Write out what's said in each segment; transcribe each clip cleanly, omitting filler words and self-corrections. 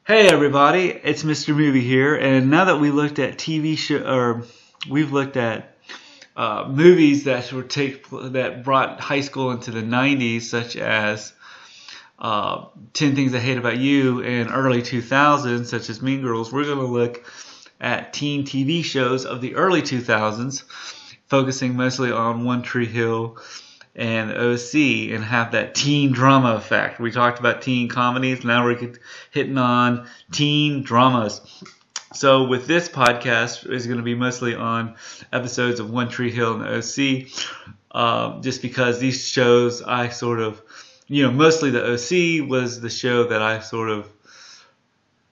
Hey everybody, it's Mr. Movie here, and now that we looked at we've looked at movies that brought high school into the 90s, such as 10 Things I Hate About You, and early 2000s, such as Mean Girls, we're going to look at teen TV shows of the early 2000s, focusing mostly on One Tree Hill and OC, and have that teen drama effect. We talked about teen comedies, now we're hitting on teen dramas. So with this podcast is going to be mostly on episodes of One Tree Hill and OC, just because these shows I sort of, mostly the OC was the show that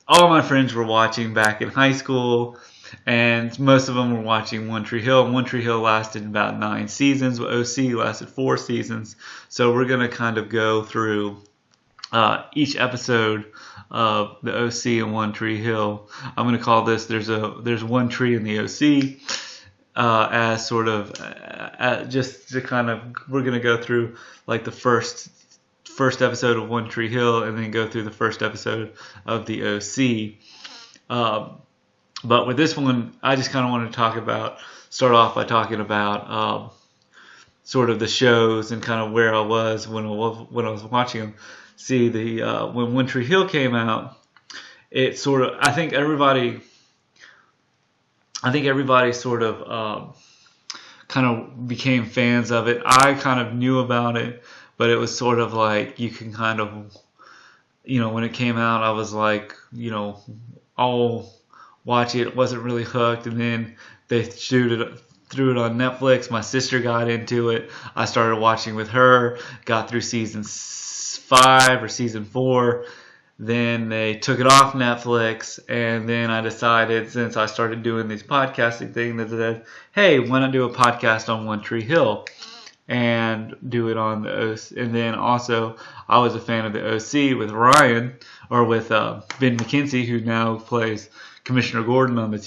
all my friends were watching back in high school, and most of them were watching One Tree Hill. One Tree Hill lasted about 9 seasons. OC lasted 4 seasons. So we're going to kind of go through each episode of the OC and One Tree Hill. I'm going to call this There's One Tree in the OC as sort of just to kind of, we're going to go through like the first episode of One Tree Hill and then go through the first episode of the OC. But with this one, I just kind of want to start off by talking about sort of the shows and kind of where I was when I was watching them. See, when One Tree Hill came out, it sort of, I think everybody sort of kind of became fans of it. I kind of knew about it, but it was sort of like you can kind of, when it came out, I was like, all watch it. Wasn't really hooked, and then they threw it on Netflix. My sister got into it. I started watching with her. Got through season 5 or season 4. Then they took it off Netflix, and then I decided, since I started doing this podcasting thing, that hey, why not do a podcast on One Tree Hill and do it on the OC? And then also, I was a fan of the OC with Ryan, or with Ben McKenzie, who now plays Commissioner Gordon on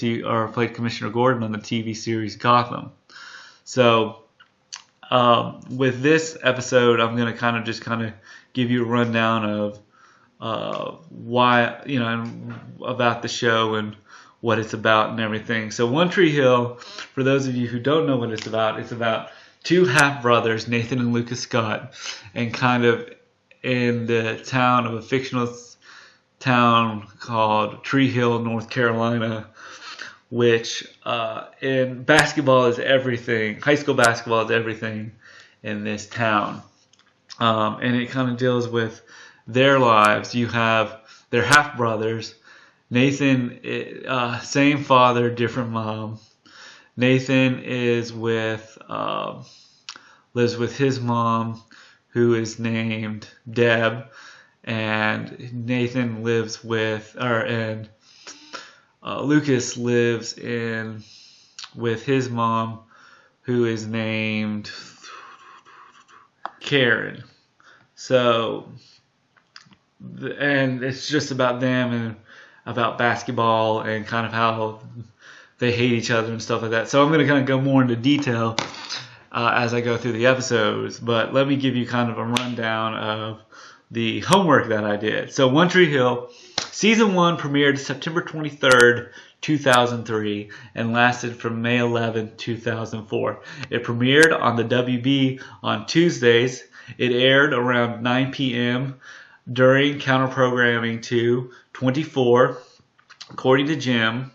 played Commissioner Gordon on the TV series Gotham. So with this episode, I'm going to kind of give you a rundown of why, about the show and what it's about and everything. So One Tree Hill, for those of you who don't know what it's about two half-brothers, Nathan and Lucas Scott, and kind of in the town of a fictional town called Tree Hill, North Carolina, which in basketball is everything. High school basketball is everything in this town. And it kind of deals with their lives. You have their half-brothers. Nathan, same father, different mom. Nathan lives with his mom, who is named Deb. And Nathan lives Lucas lives with his mom, who is named Karen. So, and it's just about them and about basketball and kind of how they hate each other and stuff like that. So I'm going to kind of go more into detail as I go through the episodes. But let me give you kind of a rundown of the homework that I did. So One Tree Hill, Season 1 premiered September 23rd, 2003, and lasted from May 11th, 2004. It premiered on the WB on Tuesdays. It aired around 9 p.m. during counter-programming to 24, according to Jim,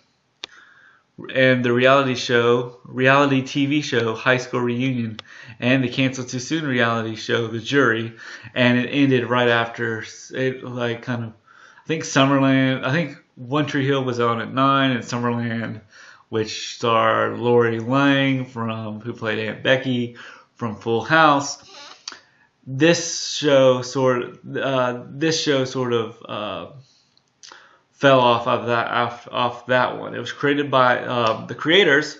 and the reality TV show High School Reunion, and the Canceled Too Soon reality show The Jury, and it ended right after it, like kind of, I think Summerland. I think One Tree Hill was on at 9, and Summerland, which starred Lori Lang who played Aunt Becky from Full House. This show sort of fell off that one. It was created by the creators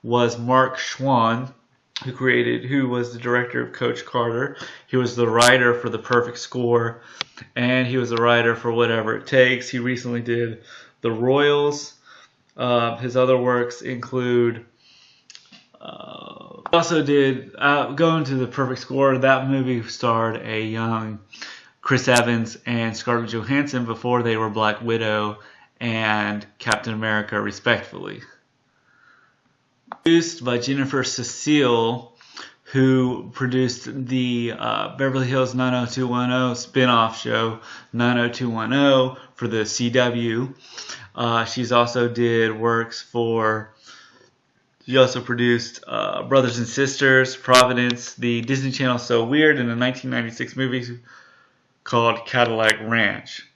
was Mark Schwann, who was the director of Coach Carter. He was the writer for The Perfect Score, and he was the writer for Whatever It Takes. He recently did The Royals. His other works include also did going to The Perfect Score. That movie starred a young Chris Evans and Scarlett Johansson before they were Black Widow and Captain America, respectively. Produced by Jennifer Cecile, who produced the Beverly Hills 90210 spin-off show 90210 for the CW. She's also did works for. She also produced Brothers and Sisters, Providence, the Disney Channel So Weird, and a 1996 movie called Cadillac Ranch.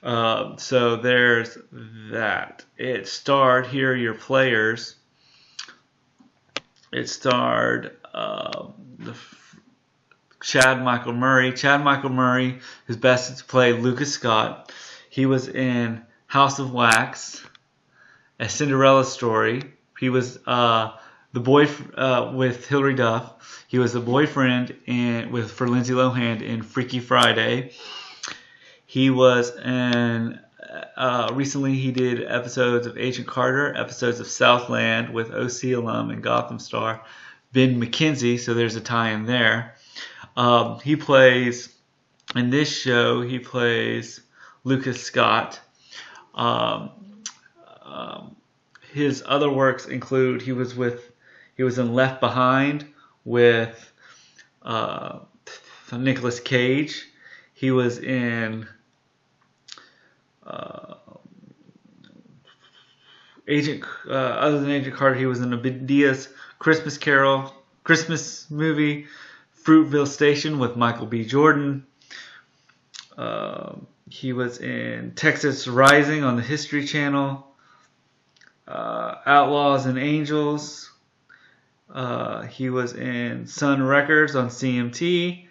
So there's that. It starred, here are your players. It starred Chad Michael Murray. Chad Michael Murray is best to play Lucas Scott. He was in House of Wax, A Cinderella Story. He was the boy with Hilary Duff. He was the boyfriend for Lindsay Lohan in Freaky Friday. He was in recently he did episodes of Agent Carter, episodes of Southland with OC alum and Gotham star Ben McKenzie. So there's a tie-in there. He plays in this show. He plays Lucas Scott. His other works include he was in Left Behind with Nicolas Cage. He was in other than Agent Carter, he was in a Diaz Christmas Carol Christmas movie, Fruitville Station with Michael B. Jordan. He was in Texas Rising on the History Channel. Outlaws and Angels. He was in Sun Records on CMT.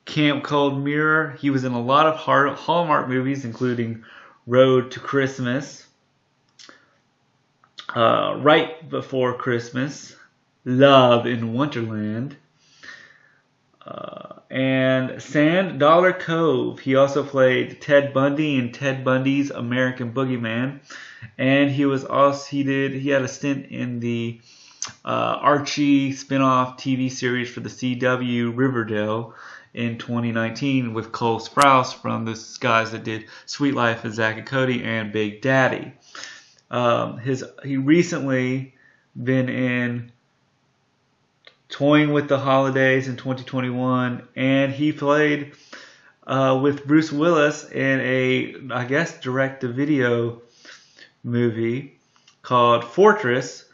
Camp Cold Mirror. He was in a lot of Hallmark movies, including Road to Christmas, Right Before Christmas, Love in Wonderland, and Sand Dollar Cove. He also played Ted Bundy in Ted Bundy's American Boogeyman, and he had a stint in the Archie spin-off TV series for the CW, Riverdale, in 2019 with Cole Sprouse from the guys that did Sweet Life of Zack and Cody and Big Daddy. He recently been in Toying with the Holidays in 2021, and he played with Bruce Willis in a, direct-to-video movie called Fortress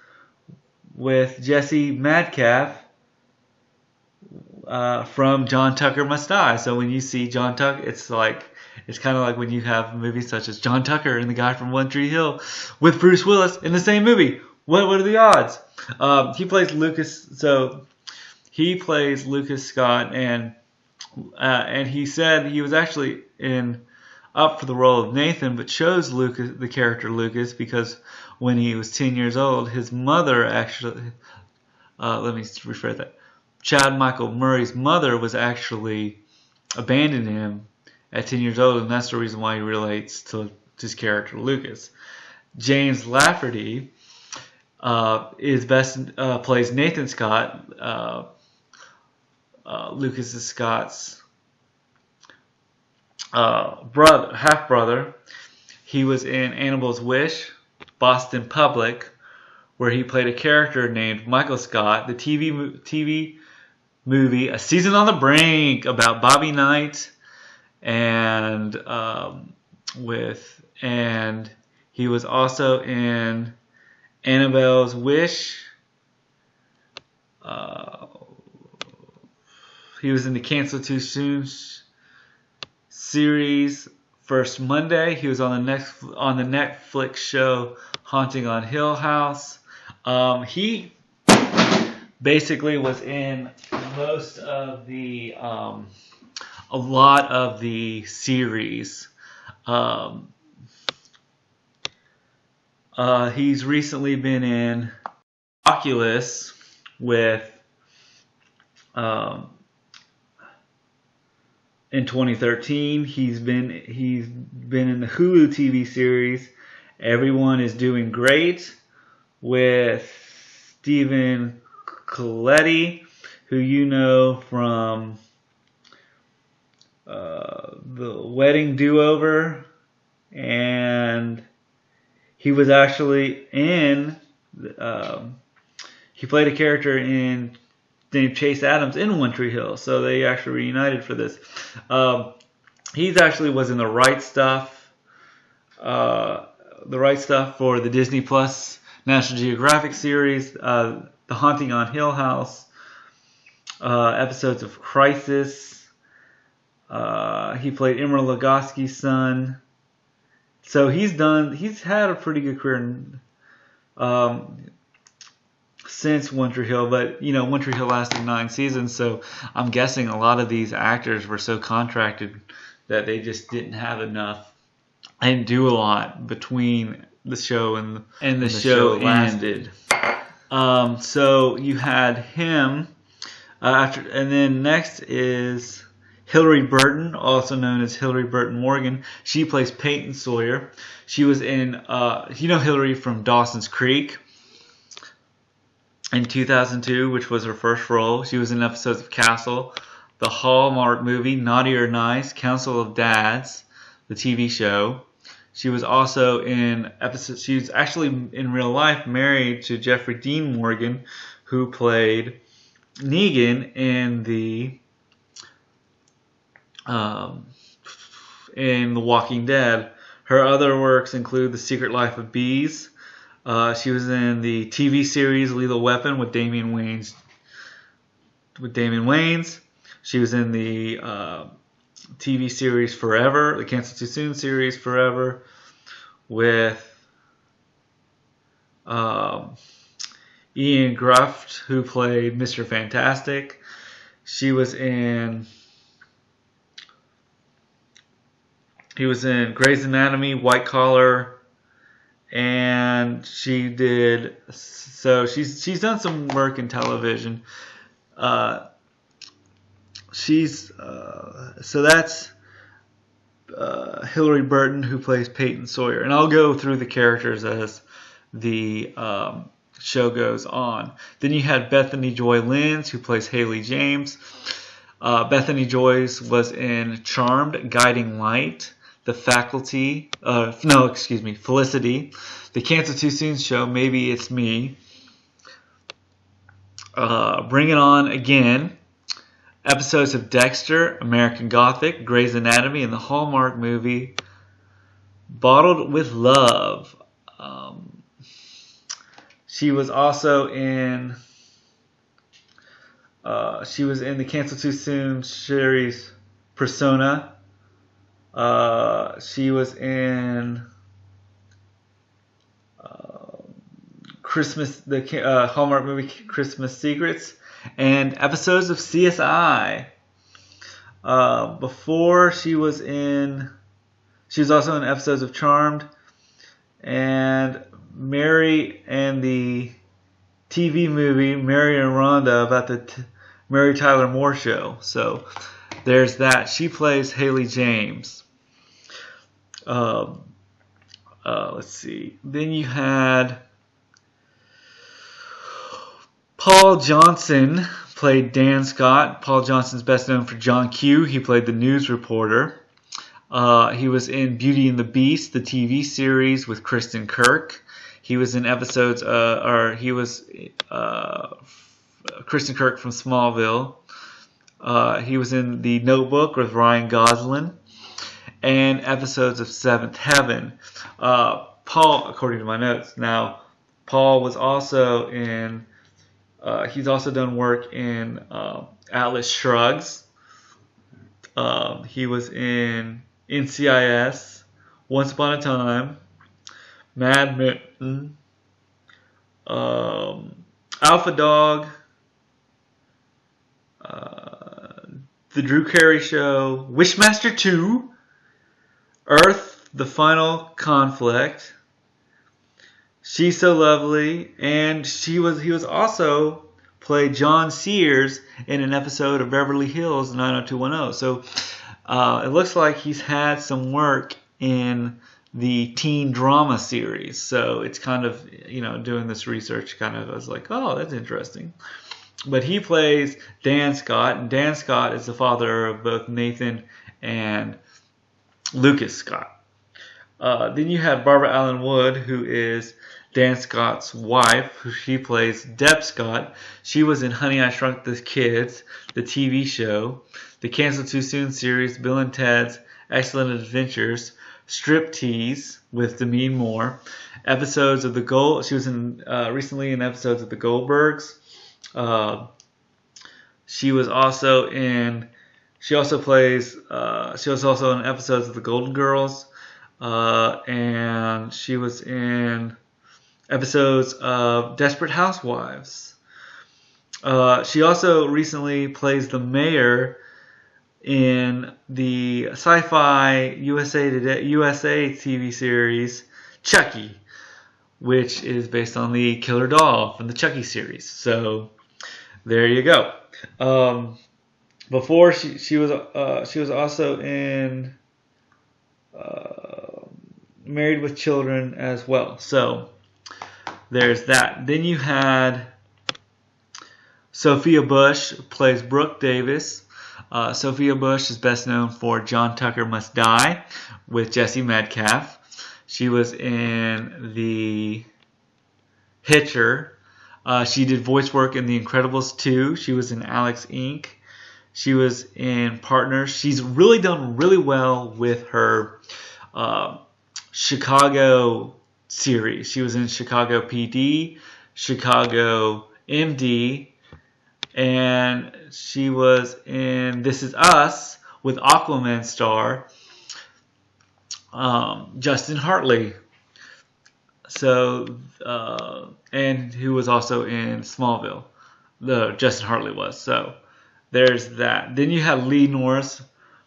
with Jesse Madcap from John Tucker Must Die. So when you see John Tucker, it's kind of like when you have movies such as John Tucker and the guy from One Tree Hill with Bruce Willis in the same movie. What are the odds? He plays Lucas. So he plays Lucas Scott, and he said he was actually up for the role of Nathan, but chose the character Lucas because when he was 10 years old, his mother actually. Let me rephrase that. Chad Michael Murray's mother was actually abandoned him at 10 years old, and that's the reason why he relates to his character Lucas. James Lafferty plays Nathan Scott, Lucas Scott's half brother. He was in Annabelle's Wish, Boston Public, where he played a character named Michael Scott. The TV movie, A Season on the Brink, about Bobby Knight, and he was also in Annabelle's Wish. He was in the Cancel Too Soon series First Monday. He was on the Netflix show Haunting on Hill House. He basically was in most of a lot of the series. He's recently been in Oculus with in 2013. He's been in the Hulu TV series Everyone is Doing Great with Stephen Coletti, who you know from The Wedding Do-Over, and he was actually in. He played a character named Chase Adams in One Tree Hill, so they actually reunited for this. He's actually was in The Right Stuff, for the Disney Plus National Geographic series, The Haunting on Hill House, episodes of Crisis. He played Emerald Lagaski's son. So he's had a pretty good career since One Tree Hill, but One Tree Hill lasted 9 seasons, so I'm guessing a lot of these actors were so contracted that they just didn't have enough and do a lot between the show and the show ended. So you had him and then next is Hilary Burton, also known as Hilary Burton Morgan. She plays Peyton Sawyer. She was in Hilary from Dawson's Creek in 2002, which was her first role. She was in episodes of Castle, the Hallmark movie Naughty or Nice, Council of Dads, the TV show. She was also in episodes. She was actually in real life married to Jeffrey Dean Morgan, who played Negan in The Walking Dead. Her other works include The Secret Life of Bees. She was in the TV series Lethal Weapon with Damian Wayans. She was in the TV series Forever, the Cancel Too Soon series Forever, with Ian Gruft, who played Mr. Fantastic. He was in Grey's Anatomy, White Collar, and she's done some work in television. So that's Hilary Burton, who plays Peyton Sawyer, and I'll go through the characters as the show goes on. Then you had Bethany Joy Lenz, who plays Haley James. Bethany Joy was in Charmed, Guiding Light, The Faculty, Felicity, The Cancel Too Soon Show, Maybe It's Me, Bring It On Again, episodes of Dexter, American Gothic, Grey's Anatomy, and the Hallmark movie Bottled with Love. She was also in the Cancel Too Soon series Persona. She was in the Hallmark movie Christmas Secrets, and episodes of CSI. Before she was also in episodes of Charmed and Mary and the TV movie Mary and Rhonda about the Mary Tyler Moore Show. So there's that. She plays Haley James. Let's see. Then you had Paul Johnson played Dan Scott. Paul Johnson's best known for John Q. He played the news reporter. He was in Beauty and the Beast, the TV series with Kristen Kirk. He was in episodes, Kristen Kirk from Smallville. He was in The Notebook with Ryan Gosling, and episodes of Seventh Heaven. Paul, according to my notes, now Paul was also in. He's also done work in Atlas Shrugs. He was in NCIS, Once Upon a Time, Mad Men, Alpha Dog, The Drew Carey Show, Wishmaster 2, Earth, The Final Conflict, She's So Lovely, and he was also played John Sears in an episode of Beverly Hills 90210. So it looks like he's had some work in the teen drama series. So it's kind of, doing this research I was like, oh, that's interesting. But he plays Dan Scott, and Dan Scott is the father of both Nathan and Lucas Scott. Then you had Barbara Allen Wood, who is Dan Scott's wife, who she plays Deb Scott. She was in Honey, I Shrunk the Kids, the TV show, the Cancel Too Soon series, Bill and Ted's Excellent Adventures, Striptease with Demi Moore, episodes of the She was in recently in episodes of the Goldbergs. She was also in. She also plays. She was also in episodes of the Golden Girls, and she was in episodes of Desperate Housewives. She also recently plays the mayor in the sci-fi USA TV series Chucky, which is based on the killer doll from the Chucky series. So there you go. Before she was also in Married with Children as well. So there's that. Then you had Sophia Bush plays Brooke Davis. Sophia Bush is best known for John Tucker Must Die with Jesse Metcalfe. She was in The Hitcher. She did voice work in The Incredibles 2. She was in Alex Inc. She was in Partners. She's really done really well with her Chicago series. She was in Chicago PD, Chicago MD, and she was in This Is Us with Aquaman star Justin Hartley. So, and who was also in Smallville. Justin Hartley was. So, there's that. Then you have Lee Norris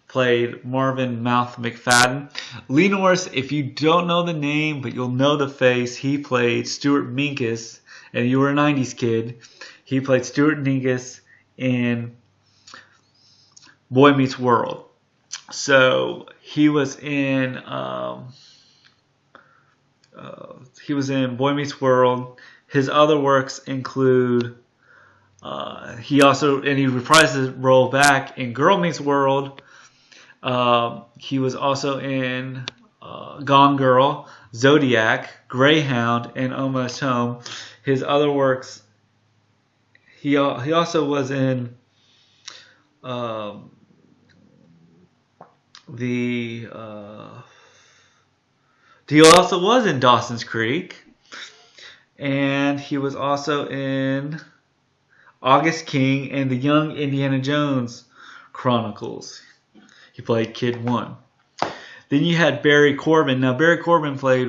played Marvin Mouth McFadden. Lee Norris, if you don't know the name, but you'll know the face, he played Stuart Minkus, and you were a 90s kid. He played Stuart Minkus in Boy Meets World. So he was in Boy Meets World. His other works include he reprised his role back in Girl Meets World. He was also in Gone Girl, Zodiac, Greyhound, and Almost Home. His other works, he also was in he also was in Dawson's Creek, and he was also in August King and the Young Indiana Jones Chronicles. He played Kid 1. Then you had Barry Corbin. Now, Barry Corbin played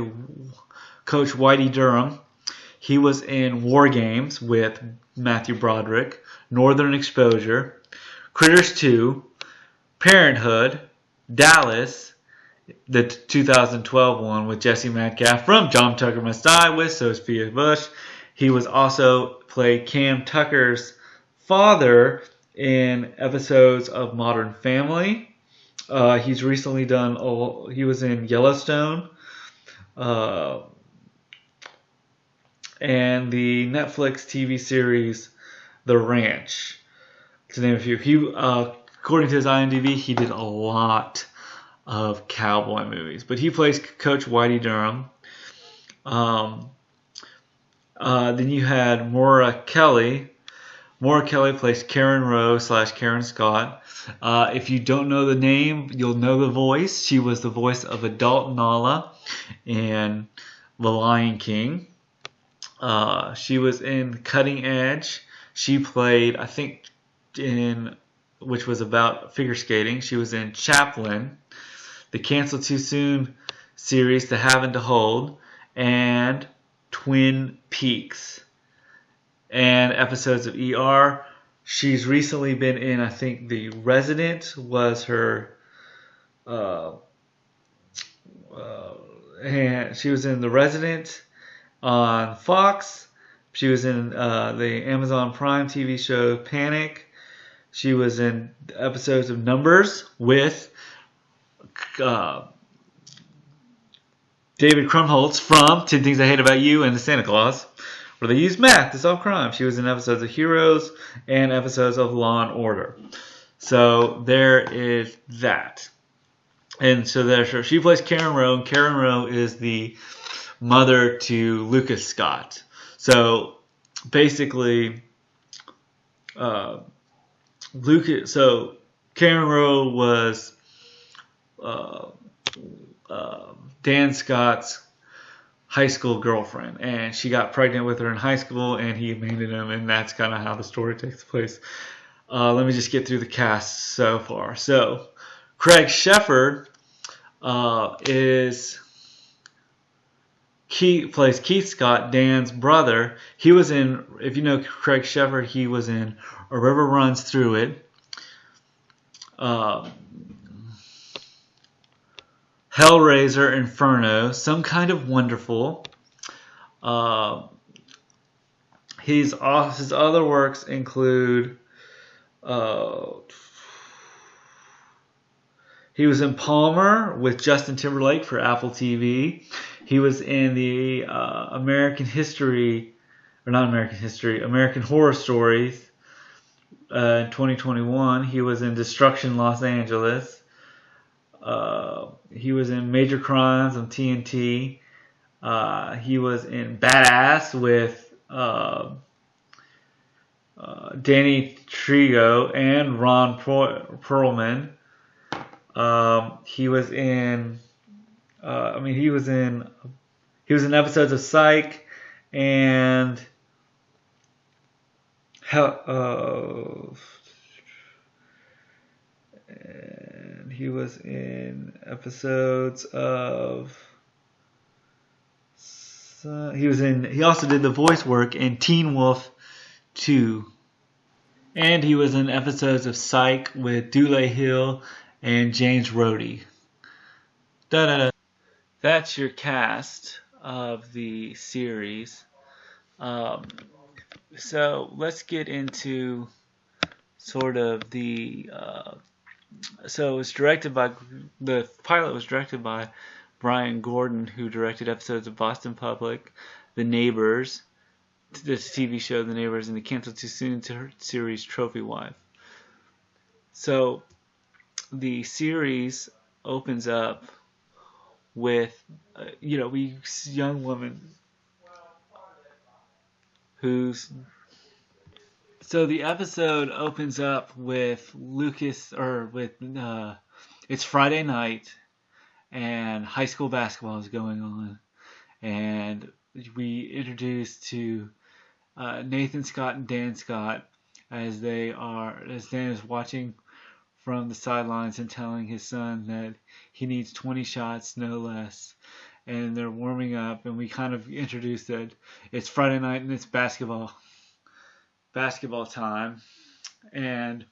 Coach Whitey Durham. He was in War Games with Matthew Broderick, Northern Exposure, Critters 2, Parenthood, Dallas, the 2012 one with Jesse Metcalfe from John Tucker Must Die with Sophia Bush. He was also played Cam Tucker's father in episodes of Modern Family. He's recently done. He was in Yellowstone, and the Netflix TV series The Ranch, to name a few. According to his IMDb, he did a lot of cowboy movies, but he plays Coach Whitey Durham. Then you had Maura Kelly. Maura Kelly plays Karen Rowe / Karen Scott. If you don't know the name, you'll know the voice. She was the voice of Adult Nala in The Lion King. She was in Cutting Edge. She played, I think, which was about figure skating. She was in Chaplin, the Cancel Too Soon series, To Have and to Hold, and Twin Peaks, and episodes of ER. She's recently been in, I think, The Resident was her, and she was in The Resident on Fox. She was in the Amazon Prime TV show Panic. She was in episodes of Numbers with David Krumholtz from 10 Things I Hate About You and The Santa Claus, where they use math to solve crime. She was in episodes of Heroes and episodes of Law and Order. So there is that. And so there, she plays Karen Rowe, and Karen Rowe is the mother to Lucas Scott. So basically, so Karen Rowe was uh, Dan Scott's high school girlfriend, and she got pregnant with her in high school, and he abandoned him, and that's kind of how the story takes place. Let me just get through the cast so far. So Craig Shefford plays Keith Scott, Dan's brother. He was in, if you know Craig Shefford, he was in A River Runs Through It, Hellraiser, Inferno, Some Kind of Wonderful. His other works include he was in Palmer with Justin Timberlake for Apple TV. He was in the American Horror Stories in 2021. He was in Destruction Los Angeles. He was in Major Crimes on TNT. He was in Badass with Danny Trejo and Ron Perlman. He was in episodes of Psych and he was in episodes of he also did the voice work in Teen Wolf 2. And he was in episodes of Psych with Dule Hill and James Rhodey. Da-da-da. That's your cast of the series. So let's get into sort of the. So the pilot was directed by Brian Gordon, who directed episodes of Boston Public, The Neighbors, the TV show The Neighbors, and the Canceled Too Soon series Trophy Wife. So the series opens up with young woman so the episode opens up with it's Friday night and high school basketball is going on, and we introduce to Nathan Scott and Dan Scott as Dan is watching from the sidelines and telling his son that he needs 20 shots, no less. And they're warming up, and we kind of introduce that it's Friday night and it's basketball time. And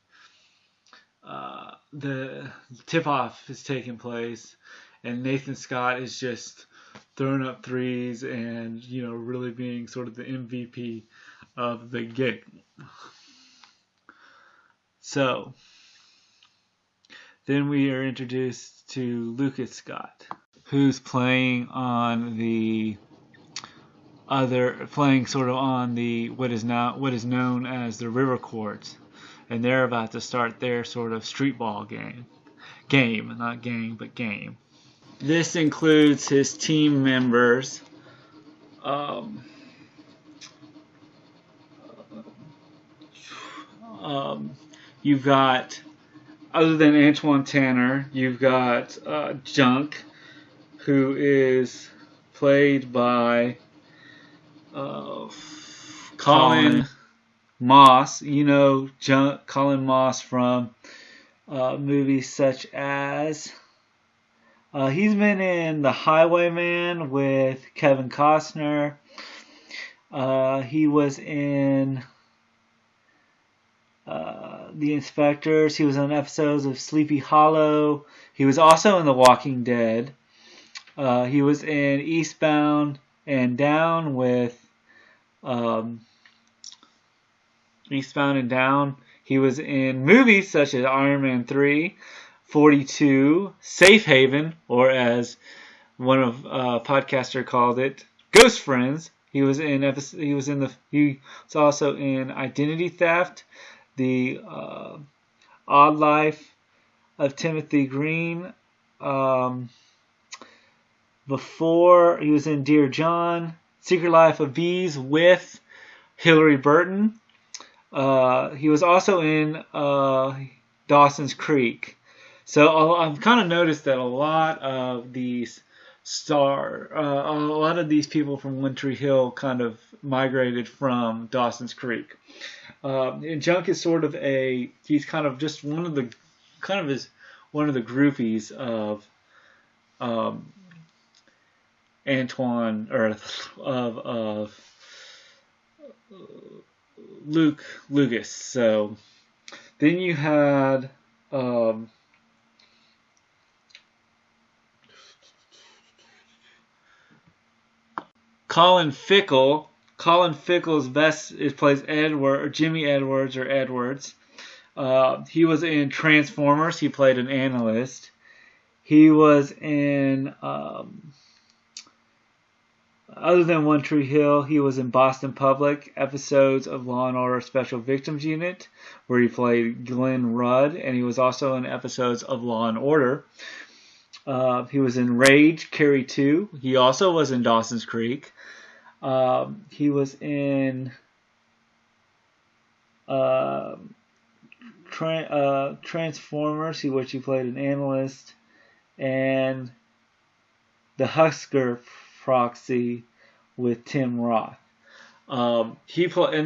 the tip-off is taking place, and Nathan Scott is just throwing up threes and, really being sort of the MVP of the game. So then we are introduced to Lucas Scott, who's playing sort of on the what is known as the River Courts, and they're about to start their sort of street ball game. Not game, but game. This includes his team members. You've got, other than Antoine Tanner, you've got Junk, who is played by Colin Moss. Colin Moss from movies such as he's been in The Highwayman with Kevin Costner. He was in The Inspectors. He was on episodes of Sleepy Hollow. He was also in The Walking Dead. He was in Eastbound and Down with Eastbound and Down. He was in movies such as Iron Man 3, 42, Safe Haven, or as one of podcaster called it, Ghost Friends. He was also in Identity Theft, The Odd Life of Timothy Green, Um, Before he was in Dear John, Secret Life of Bees with Hillary Burton. He was also in Dawson's Creek. So I've kind of noticed that a lot of these a lot of these people from One Tree Hill kind of migrated from Dawson's Creek. And Junk is sort of he's kind of just one of the groupies of um, Antoine or of Lucas. So then you had Colin Fickle. Colin Fickle's plays Jimmy Edwards or Edwards. He was in Transformers. He played an analyst. He was in other than One Tree Hill, he was in Boston Public episodes of Law and Order Special Victims Unit, where he played Glenn Rudd, and he was also in episodes of Law and Order. He was in Rage, Carrie 2. He also was in Dawson's Creek. He was in Transformers, which he played an analyst, and The Husker Proxy with Tim Roth. And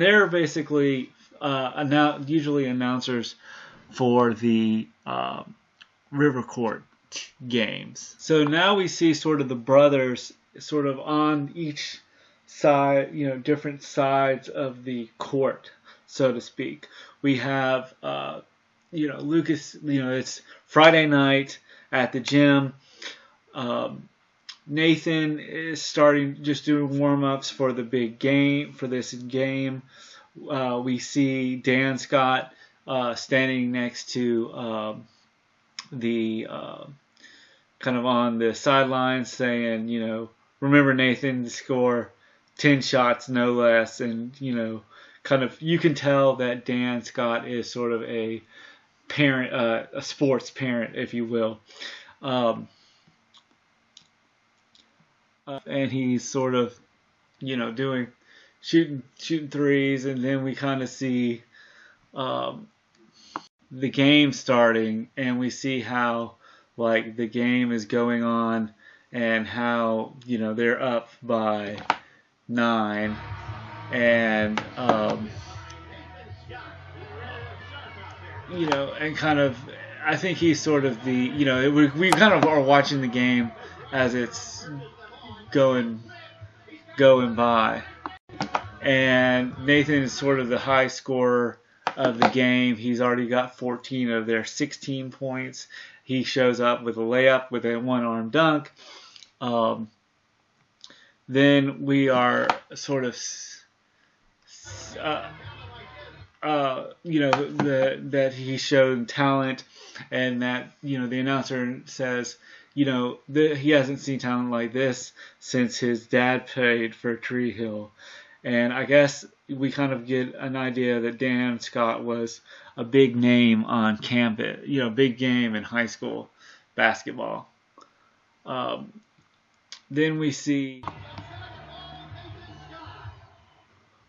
they're basically usually announcers for the River Court games. So now we see sort of the brothers sort of on each side, different sides of the court, so to speak. We have, Lucas, it's Friday night at the gym. Nathan is just doing warm-ups for the big game, for this game. We see Dan Scott standing next to the kind of on the sidelines saying, remember Nathan to score 10 shots, no less. And, kind of you can tell that Dan Scott is sort of a parent, a sports parent, if you will. And he's sort of, doing shooting threes, and then we kind of see the game starting, and we see how the game is going on, and how they're up by 9, and and kind of I think he's sort of the we kind of are watching the game as it's going by, and Nathan is sort of the high scorer of the game. He's already got 14 of their 16 points. He shows up with a layup with a one-arm dunk. Then we are sort of that he showed talent, and that the announcer says he hasn't seen talent like this since his dad played for Tree Hill. And I guess we kind of get an idea that Dan Scott was a big name on campus, big game in high school basketball. Then we see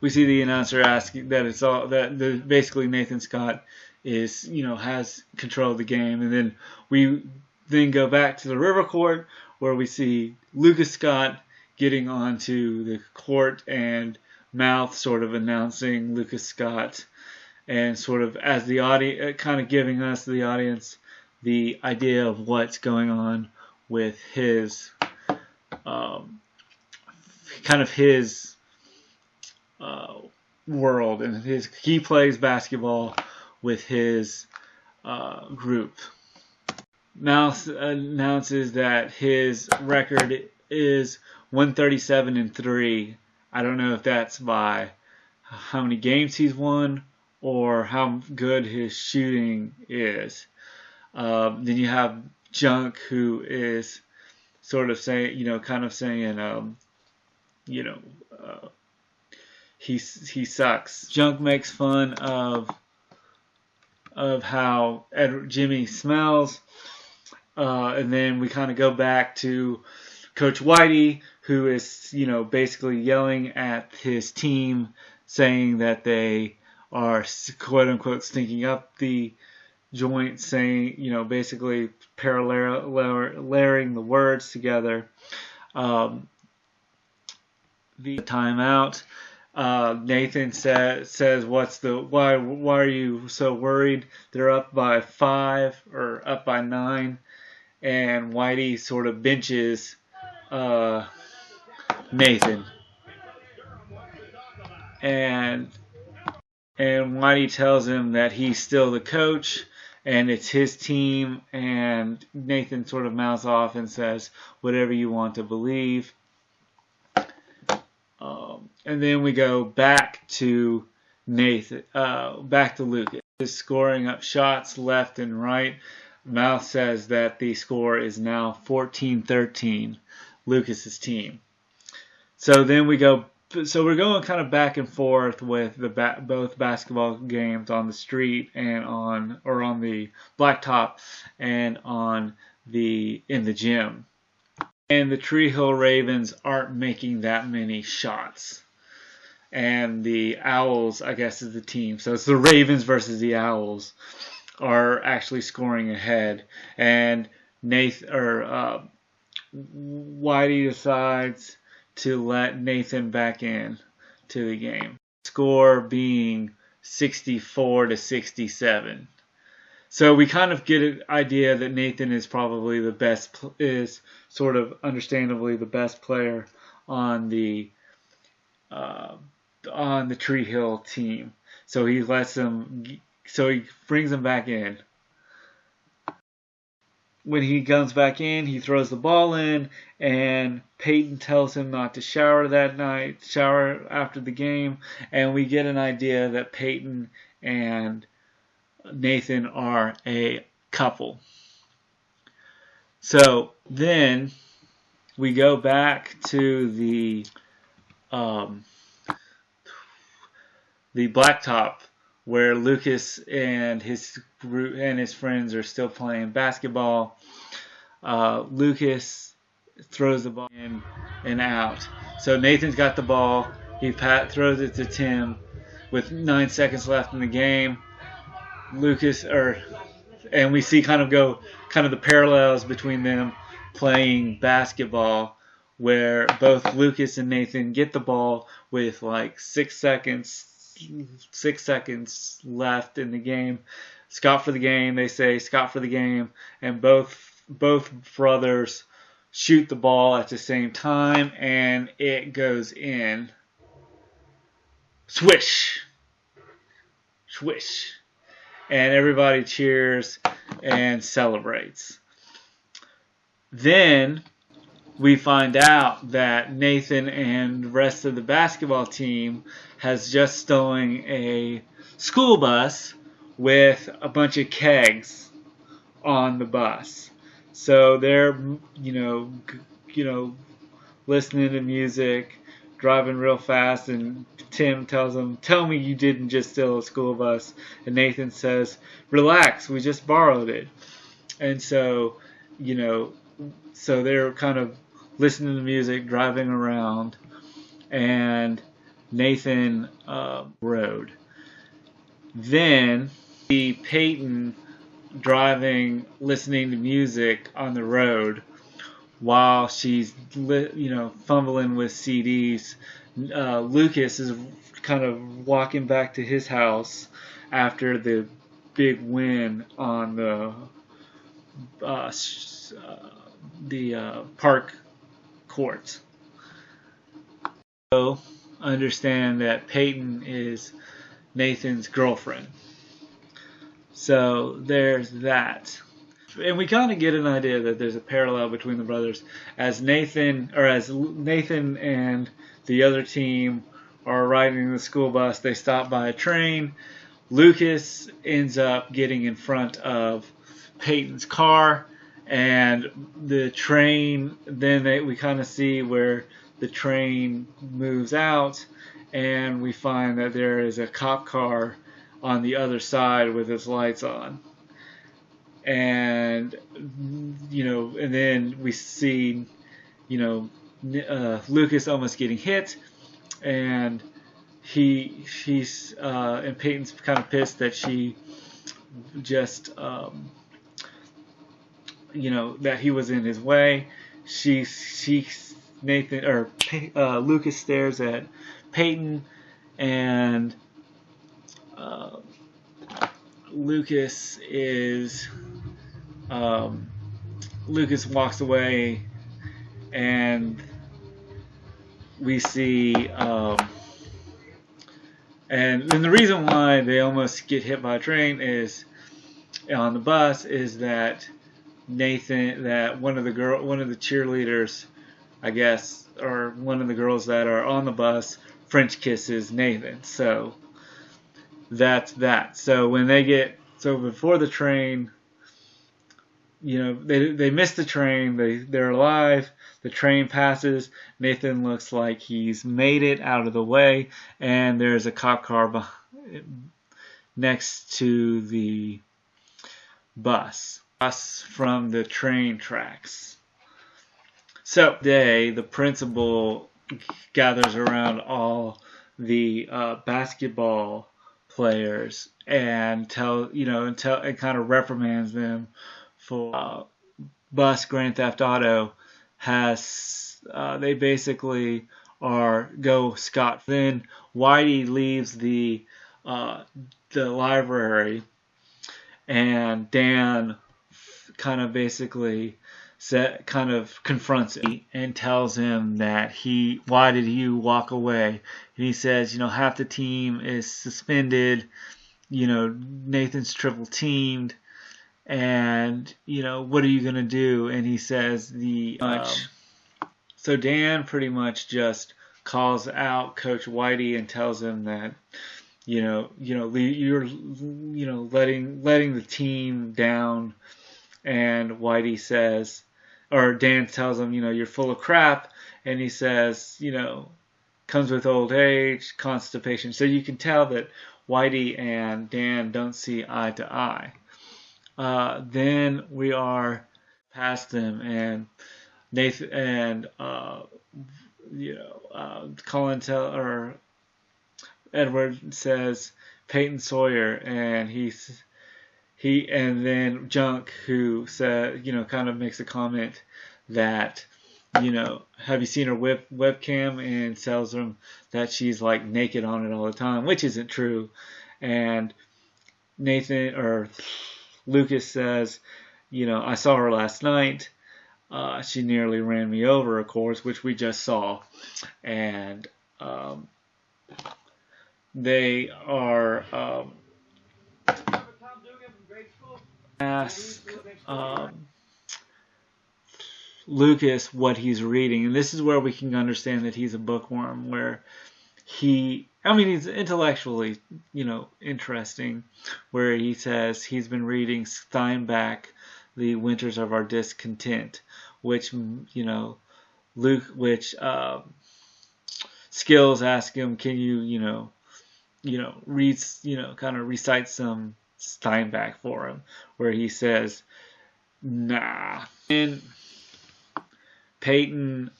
the announcer asking that it's all that basically Nathan Scott is has control of the game, and then we go back to the River Court, where we see Lucas Scott getting onto the court, and Mouth sort of announcing Lucas Scott, and sort of as the audience, kind of giving us, the audience, the idea of what's going on with his world, and he plays basketball with his group. Mouth announces that his record is 137-3. I don't know if that's by how many games he's won or how good his shooting is. Then you have Junk, who is sort of saying, he sucks. Junk makes fun of how Jimmy smells, and then we kind of go back to Coach Whitey, who is, basically yelling at his team, saying that they are quote unquote stinking up the joint, saying, basically paralleling the words together. The timeout. Nathan says, why are you so worried? They're up by 5 or up by 9, and Whitey sort of benches Nathan, and Whitey tells him that he's still the coach and it's his team, and Nathan sort of mouths off and says, whatever you want to believe. And then we go back to back to Lucas. He's scoring up shots left and right. Mouth says that the score is now 14-13, Lucas's team. So then we're going kind of back and forth with both basketball games on the street and on the blacktop and in the gym. And the Tree Hill Ravens aren't making that many shots. And the Owls, I guess, is the team. So it's the Ravens versus the Owls are actually scoring ahead. And Whitey decides to let Nathan back in to the game. Score being 64-67. So we kind of get an idea that Nathan is probably is sort of understandably the best player on the Tree Hill team. So he brings him back in. When he comes back in, he throws the ball in, and Peyton tells him not to shower that night, shower after the game, and we get an idea that Peyton and Nathan are a couple. So then we go back to the blacktop where Lucas and his friends are still playing basketball. Lucas throws the ball in and out. So Nathan's got the ball. He throws it to Tim with 9 seconds left in the game. And we see kind of the parallels between them playing basketball, where both Lucas and Nathan get the ball with like 6 seconds left in the game. Scott for the game, they say Scott for the game, and both brothers shoot the ball at the same time, and it goes in. Swish! Swish! And everybody cheers and celebrates. Then we find out that Nathan and the rest of the basketball team has just stolen a school bus with a bunch of kegs on the bus. So they're, listening to music, driving real fast, and Tim tells them, tell me you didn't just steal a school bus. And Nathan says, relax, we just borrowed it. And so, so they're kind of listening to music, driving around, and Nathan rode. Then see Peyton driving, listening to music on the road while she's fumbling with CDs. Lucas is kind of walking back to his house after the big win on the park courts. So understand that Peyton is Nathan's girlfriend. So there's that. And we kind of get an idea that there's a parallel between the brothers as Nathan and the other team are riding the school bus. They stop by a train. Lucas ends up getting in front of Peyton's car, and the train, then we kind of see where the train moves out, and we find that there is a cop car on the other side with its lights on. and and then we see Lucas almost getting hit, and she's and Peyton's kind of pissed that she just that he was in his way. Lucas stares at Peyton, and Lucas walks away, and we see and the reason why they almost get hit by a train is on the bus is that one of the cheerleaders, I guess, or one of the girls that are on the bus French kisses Nathan. So that's that. So before the train, they miss the train. They're alive. The train passes. Nathan looks like he's made it out of the way, and there's a cop car next to the bus from the train tracks. So today, the principal gathers around all the basketball players and kind of reprimands them for bus Grand Theft Auto they basically go scot. Then Whitey leaves the library, and Dan kind of basically confronts him and tells him that why did you walk away? And he says, half the team is suspended, Nathan's triple teamed, and what are you gonna do? And he says so Dan pretty much just calls out Coach Whitey and tells him that you're letting the team down. And Whitey says, or Dan tells him, you're full of crap. And he says, comes with old age, constipation. So you can tell that Whitey and Dan don't see eye to eye. Then we are past them, and Nathan and Edward says Peyton Sawyer, and and then Junk, who said, kind of makes a comment that, have you seen her webcam, and tells them that she's like naked on it all the time, which isn't true. And Lucas says, I saw her last night. She nearly ran me over, of course, which we just saw. And they are ask Lucas what he's reading, and this is where we can understand that he's a bookworm, where he's intellectually, interesting, where he says he's been reading Steinbeck, The Winters of Our Discontent, which, Skills ask him, can you, read, kind of recite some Steinbeck for him, where he says, nah. And Peyton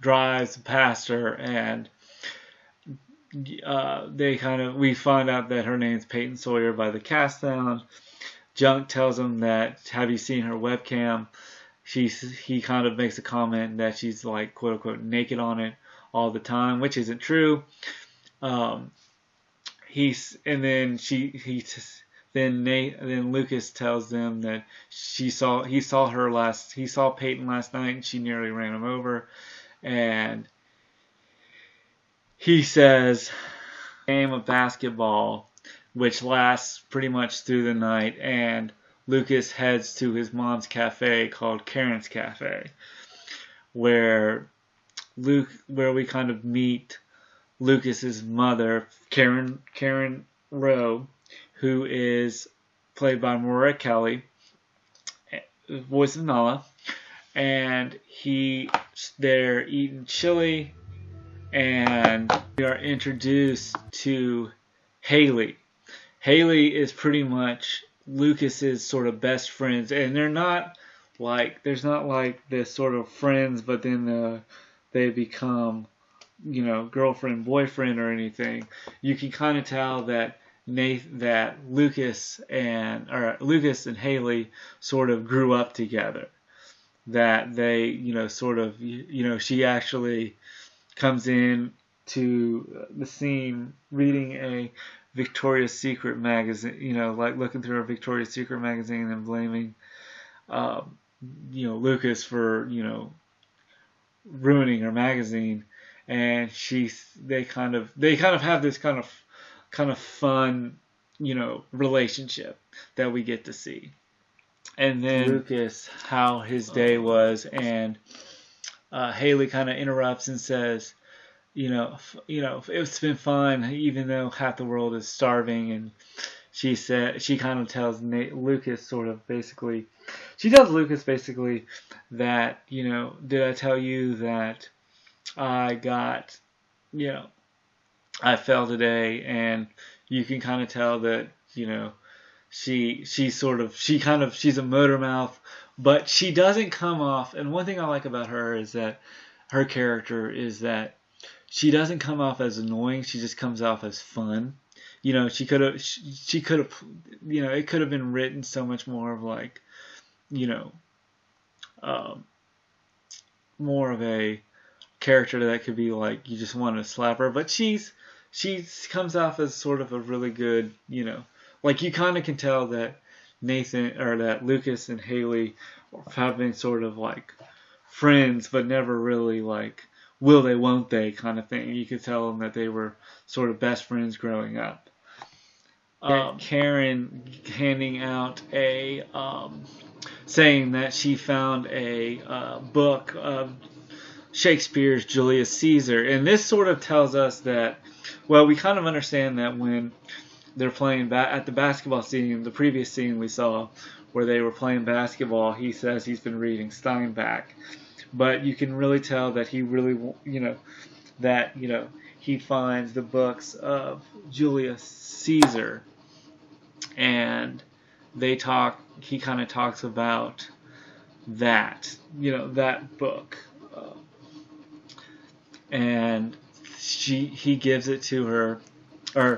drives past her, and we find out that her name's Peyton Sawyer by the cast sound. Junk tells him that, have you seen her webcam? He kind of makes a comment that she's like, quote unquote, naked on it all the time, which isn't true. Then Lucas tells them that he saw Peyton last night, and she nearly ran him over. And he says, game of basketball, which lasts pretty much through the night, and Lucas heads to his mom's cafe called Karen's Cafe, where we kind of meet Lucas's mother, Karen Rowe, who is played by Mariah Kelly, voice of Nala, and they're eating chili, and we are introduced to Haley. Haley is pretty much Lucas's sort of best friends, and they're not like there's not like this sort of friends, but then they become girlfriend boyfriend or anything. You can kind of tell that that Lucas and Haley sort of grew up together. That they sort of she actually comes in to the scene reading a Victoria's Secret magazine, like looking through a Victoria's Secret magazine and blaming, Lucas for, ruining her magazine. And they kind of have this kind of fun, relationship that we get to see. And then Lucas, how his day was, and Haley kind of interrupts and says, it's been fun, even though half the world is starving. And she kind of tells Lucas sort of basically, she tells Lucas basically that, did I tell you that I got, I fell today? And you can kind of tell that, she's a motor mouth, but she doesn't come off. And one thing I like about her is that her character is that she doesn't come off as annoying. She just comes off as fun. She could have, it could have been written so much more of like, more of a character that could be like you just want to slap her. But she comes off as sort of a really good, like you kind of can tell that that Lucas and Haley have been sort of like friends, but never really like will they, won't they kind of thing. You could tell them that they were sort of best friends growing up. Karen handing out saying that she found a book of Shakespeare's Julius Caesar. And this sort of tells us that, well, we kind of understand that when they're playing at the basketball scene, the previous scene we saw where they were playing basketball, he says he's been reading Steinbeck. But you can really tell that he really, he finds the books of Julius Caesar. And he kind of talks about that, that book. And he gives it to her.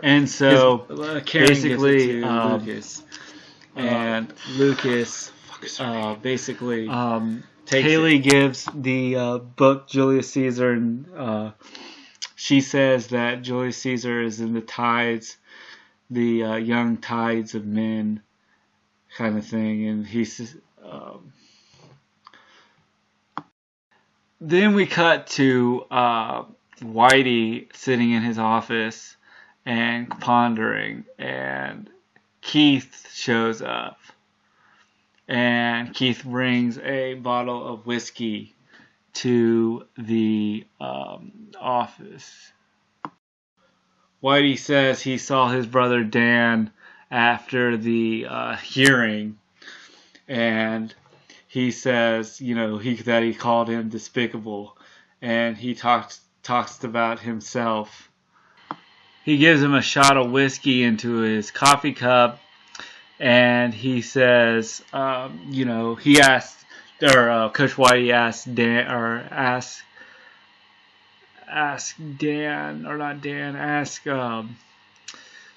And so Karen basically gives it to Lucas. And Lucas basically Haley gives the book Julius Caesar, and she says that Julius Caesar is in the tides, the young tides of men kind of thing. And he says, then we cut to Whitey sitting in his office and pondering, and Keith shows up. And Keith brings a bottle of whiskey to the office. Whitey says he saw his brother Dan after the hearing, and he says, that he called him despicable, and he talks about himself. He gives him a shot of whiskey into his coffee cup, and he says, he asked, or Coach Whitey asked Dan, or asked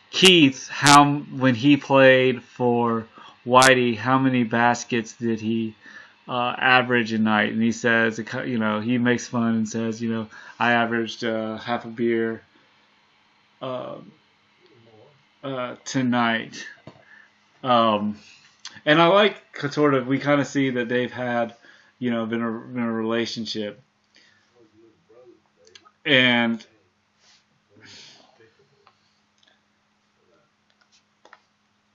Keith when he played for Whitey, how many baskets did he average a night? And he says, he makes fun and says, I averaged half a beer tonight. And I like sort of, we kind of see that they've had, been a relationship. And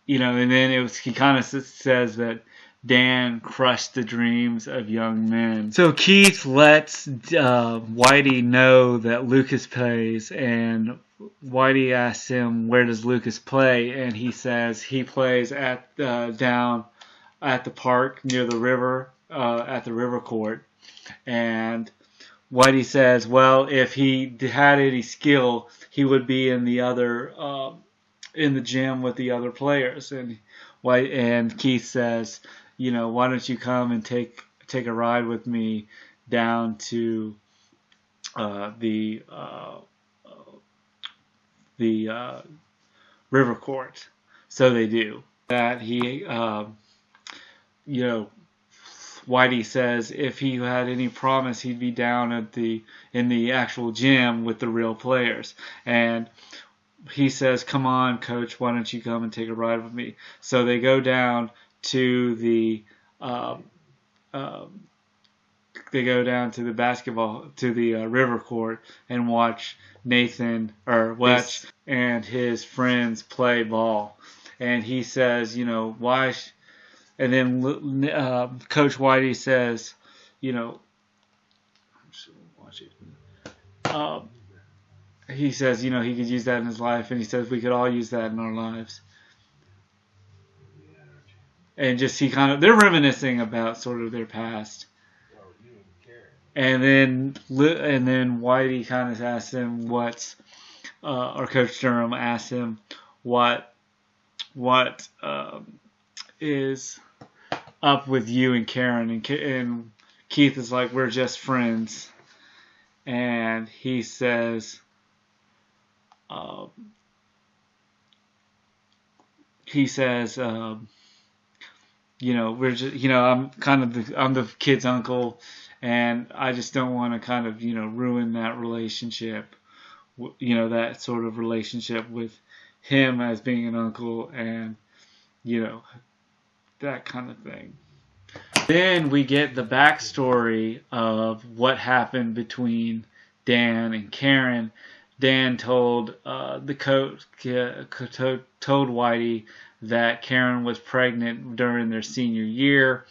and then he kind of says that Dan crushed the dreams of young men. So Keith lets Whitey know that Lucas plays, and Whitey asks him, where does Lucas play? And he says he plays at down at the park near the river, at the river court. And Whitey says, well, if he had any skill, he would be in the other in the gym with the other players. And and Keith says, why don't you come and take a ride with me down to the river court. So they do. That he, Whitey says if he had any promise, he'd be down in the actual gym with the real players. And he says, "Come on, coach, why don't you come and take a ride with me?" So they go down to the river court and watch Nathan and his friends play ball. And he says, why? And then Coach Whitey says, he says, he could use that in his life, and he says we could all use that in our lives. And just they're reminiscing about sort of their past. And then Whitey kind of asks him or Coach Durham asks him what is up with you and Karen, and Keith is like, we're just friends, and he says, I'm I'm the kid's uncle, and I just don't want to kind of ruin that relationship, that sort of relationship with him as being an uncle, and that kind of thing. Then we get the backstory of what happened between Dan and Karen. Dan told told Whitey that Karen was pregnant during their senior year,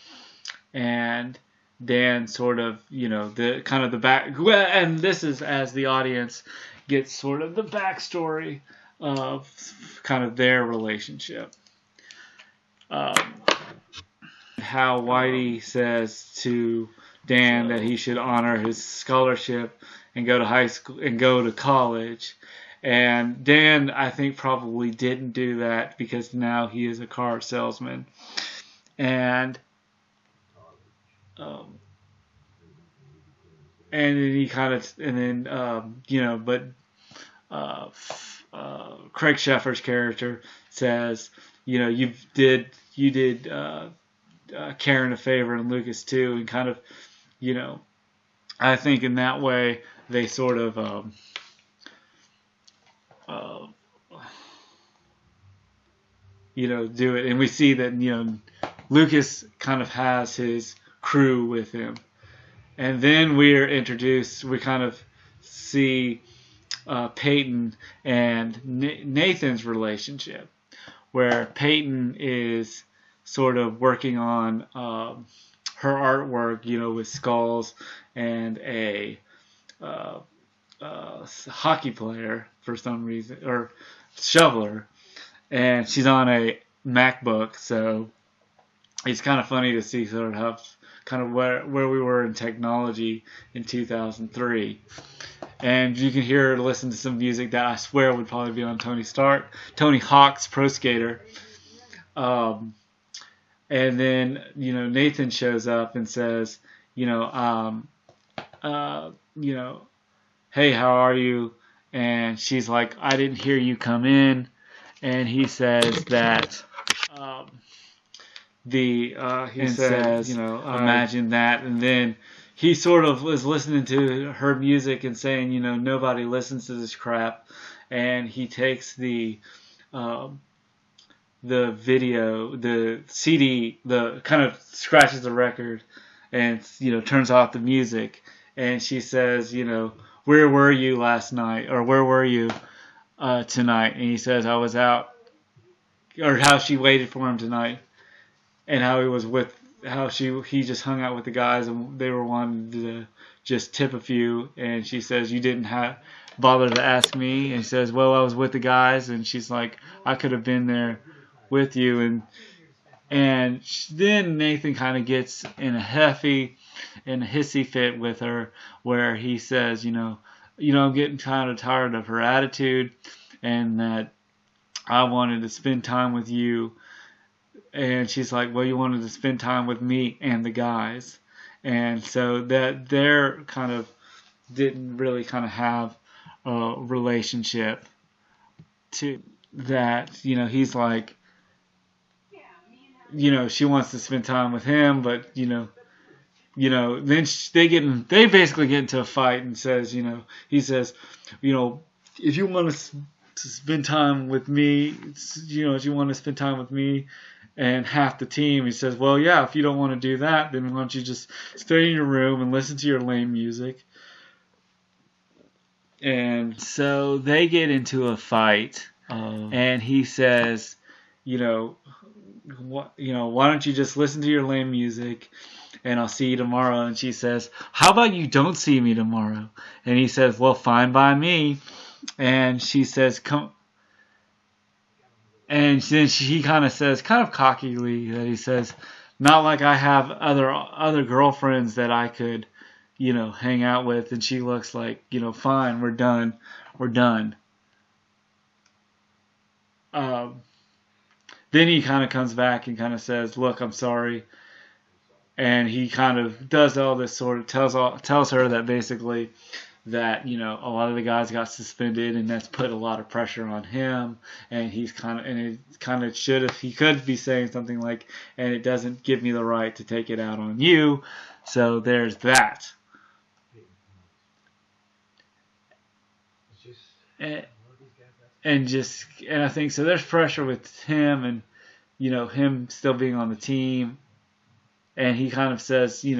and Dan sort of, the back, and this is as the audience gets sort of the backstory of kind of their relationship. How Whitey says to Dan that he should honor his scholarship and go to high school and go to college. And Dan, I think, probably didn't do that because now he is a car salesman. And then Craig Sheffer's character says, you did Karen a favor and Lucas too, and kind of, I think in that way they sort of do it, and we see that Lucas kind of has his crew with him, and then we kind of see Peyton and Nathan's relationship, where Peyton is sort of working on her artwork, with skulls and a hockey player for some reason, or shoveler, and she's on a MacBook, so it's kind of funny to see sort of how kind of where we were in technology in 2003. And you can hear or listen to some music that I swear would probably be on Tony Hawk's Pro Skater. And then, Nathan shows up and says, hey, how are you? And she's like, I didn't hear you come in. And he says that, imagine that. And then he sort of was listening to her music and saying, nobody listens to this crap. And he takes the video, the CD, the kind of scratches the record and, turns off the music. And she says, where were you last night? Or where were you tonight? And he says, I was out. Or how she waited for him tonight. And how he just hung out with the guys and they were wanting to just tip a few. And she says, you didn't bother to ask me. And he says, well, I was with the guys. And she's like, I could have been there with you. And then Nathan kind of gets in a hissy fit with her, where he says, I'm getting kind of tired of her attitude, and that I wanted to spend time with you and she's like, well, you wanted to spend time with me and the guys. And so that they're kind of didn't really kind of have a relationship to that. He's like, she wants to spend time with him, but then they basically get into a fight and says, he says, if you want to spend time with me, if you want to spend time with me and half the team, he says, well, yeah, if you don't want to do that, then why don't you just stay in your room and listen to your lame music. And so they get into a fight, and he says, why don't you just listen to your lame music, and I'll see you tomorrow. And she says, how about you don't see me tomorrow? And he says, well, fine by me. And she says, come. And then he kind of says, kind of cockily, that he says, not like I have other girlfriends that I could, hang out with. And she looks like, fine, we're done. Then he kind of comes back and kind of says, look, I'm sorry. And he kind of does all this sort of tells her that basically that a lot of the guys got suspended, and that's put a lot of pressure on him. And he could be saying something like, and it doesn't give me the right to take it out on you. So there's that. And I think so. There's pressure with him, and him still being on the team. And he kind of says, he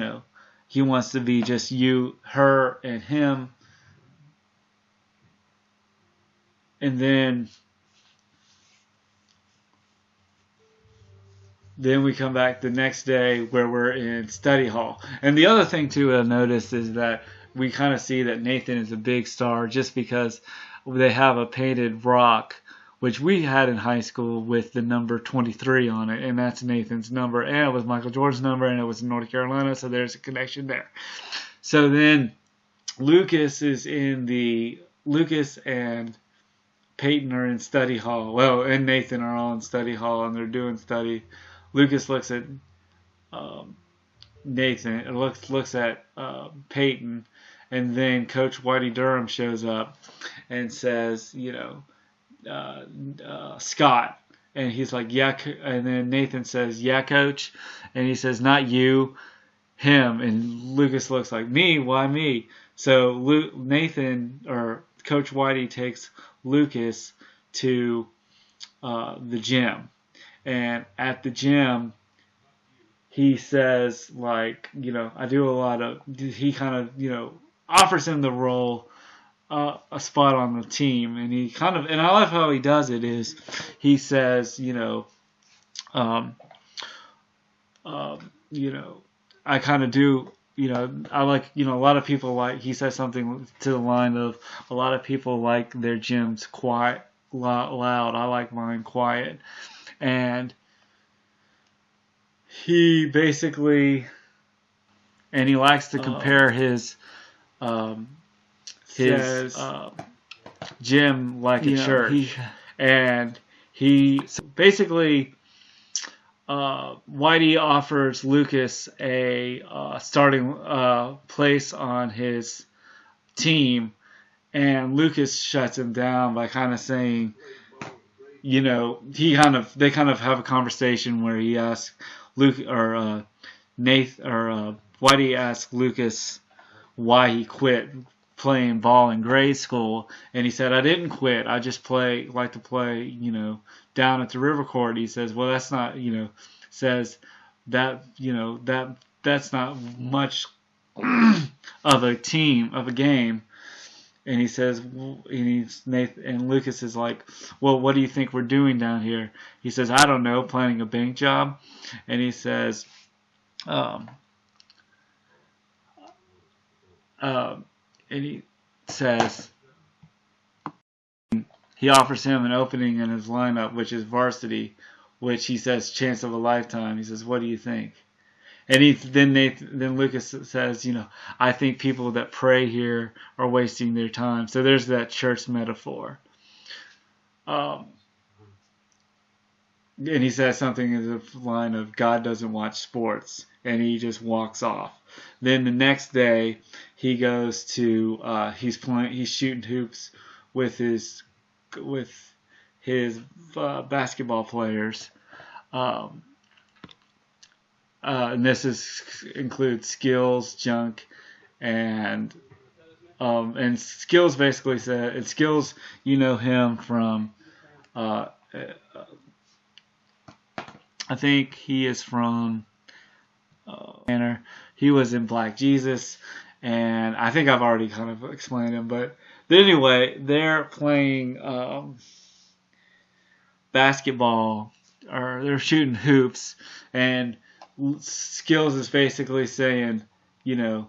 wants to be just you, her, and him. And then we come back the next day where we're in study hall. And the other thing too I noticed is that we kind of see that Nathan is a big star just because they have a painted rock, which we had in high school with the number 23 on it, and that's Nathan's number, and it was Michael Jordan's number, and it was in North Carolina, so there's a connection there. So then Lucas and Peyton are in study hall. Well, and Nathan are all in study hall, and they're doing study. Lucas looks at Nathan, and looks at Peyton, and then Coach Whitey Durham shows up and says, Scott. And he's like, yeah. And then Nathan says, yeah, coach. And he says, not you, him. And Lucas looks like, me? Why me? So Nathan, or Coach Whitey, takes Lucas to the gym. And at the gym, he says, like, I do a lot of, he kind of, offers him the role, a spot on the team, and he kind of, and I love how he does it, is he says, I kind of do, I like, a lot of people like, he says something to the line of, a lot of people like their gyms quiet, loud, I like mine quiet. And he basically, and he likes to compare his gym like a church. And he basically, Whitey offers Lucas a starting place on his team, and Lucas shuts him down by kind of saying, they kind of have a conversation where he asks Whitey asks Lucas why he quit playing ball in grade school, and he said, I didn't quit, I just like to play down at the river court. He says, well, that's not, says that, that's not much of a game. And he says, and Lucas is like, well, what do you think we're doing down here? He says, I don't know, planning a bank job. And he says, and he says, he offers him an opening in his lineup, which is varsity, which he says, chance of a lifetime. He says, what do you think? And then Lucas says, I think people that pray here are wasting their time. So there's that church metaphor. and he says something in the line of God doesn't watch sports, and he just walks off. Then the next day he goes to he's shooting hoops with his basketball players. Um, and includes Skills, Junk, and Skills basically said, and Skills, you know him from I think he is from Banner. He was in Black Jesus, and I think I've already kind of explained him. But anyway, they're playing basketball, or they're shooting hoops, and Skills is basically saying, you know,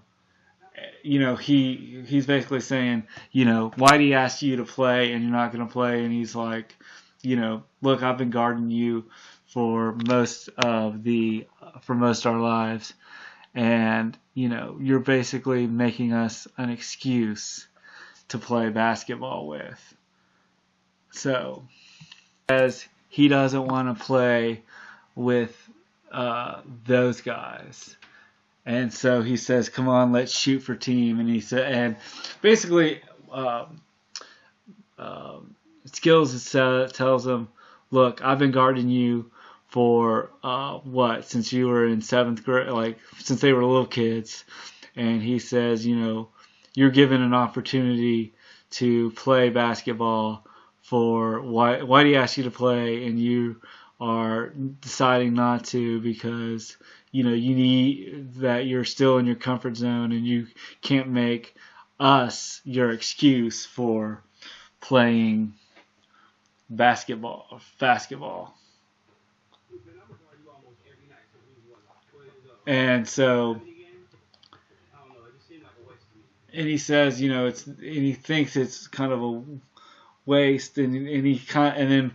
he's basically saying, why do you ask you to play and you're not going to play? And he's like, look, I've been guarding you for most of our lives, and you're basically making us an excuse to play basketball with. So, as he doesn't want to play with those guys. And so he says, "Come on, let's shoot for team." And he said, and basically, Skills tells him, "Look, I've been guarding you for since you were in 7th grade, like since they were little kids." And he says, "You're given an opportunity to play basketball. For why do you ask you to play, and you are deciding not to because." You need that you're still in your comfort zone, and you can't make us your excuse for playing basketball. And so, and he says, and he thinks it's kind of a waste, and then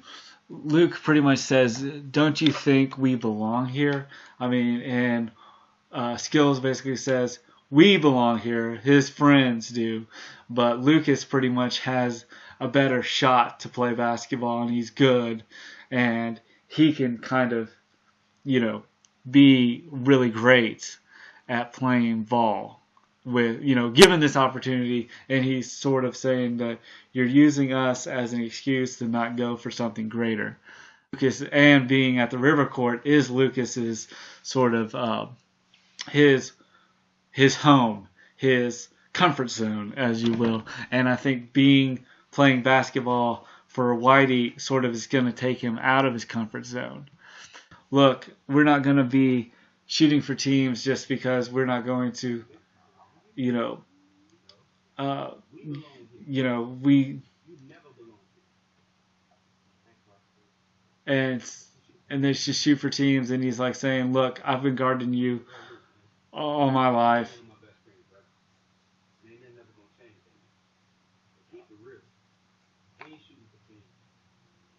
Luke pretty much says, "Don't you think we belong here?" I mean, and Skills basically says, "We belong here. His friends do." But Lucas pretty much has a better shot to play basketball, and he's good. And he can kind of, be really great at playing ball with, given this opportunity. And he's sort of saying that you're using us as an excuse to not go for something greater. Lucas, and being at the River Court is Lucas's sort of his home, his comfort zone, as you will. And I think playing basketball for Whitey sort of is going to take him out of his comfort zone. Look, we're not going to be shooting for teams just because we're not going to, we and they just shoot for teams. And he's like saying, "Look, I've been guarding you all my life.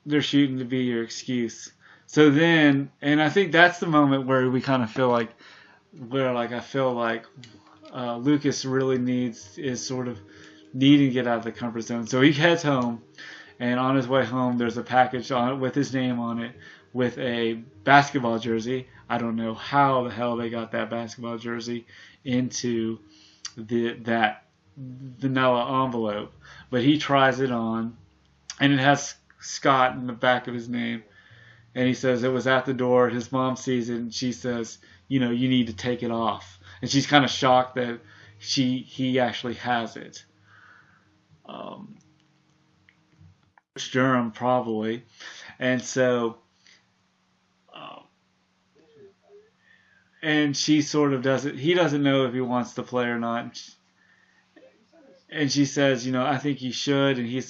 They're shooting to be your excuse." So then, and I think that's the moment where we kind of feel like, I feel like Lucas really is sort of needing to get out of the comfort zone. So he heads home, and on his way home, there's a package on it with his name on it, with a basketball jersey. I don't know how the hell they got that basketball jersey into that vanilla envelope, but he tries it on, and it has Scott in the back of his name. And he says it was at the door. His mom sees it, and she says, you need to take it off. And she's kind of shocked that he actually has it. Durham probably. And so, and she sort of doesn't. He doesn't know if he wants to play or not. And she says, I think you should. And he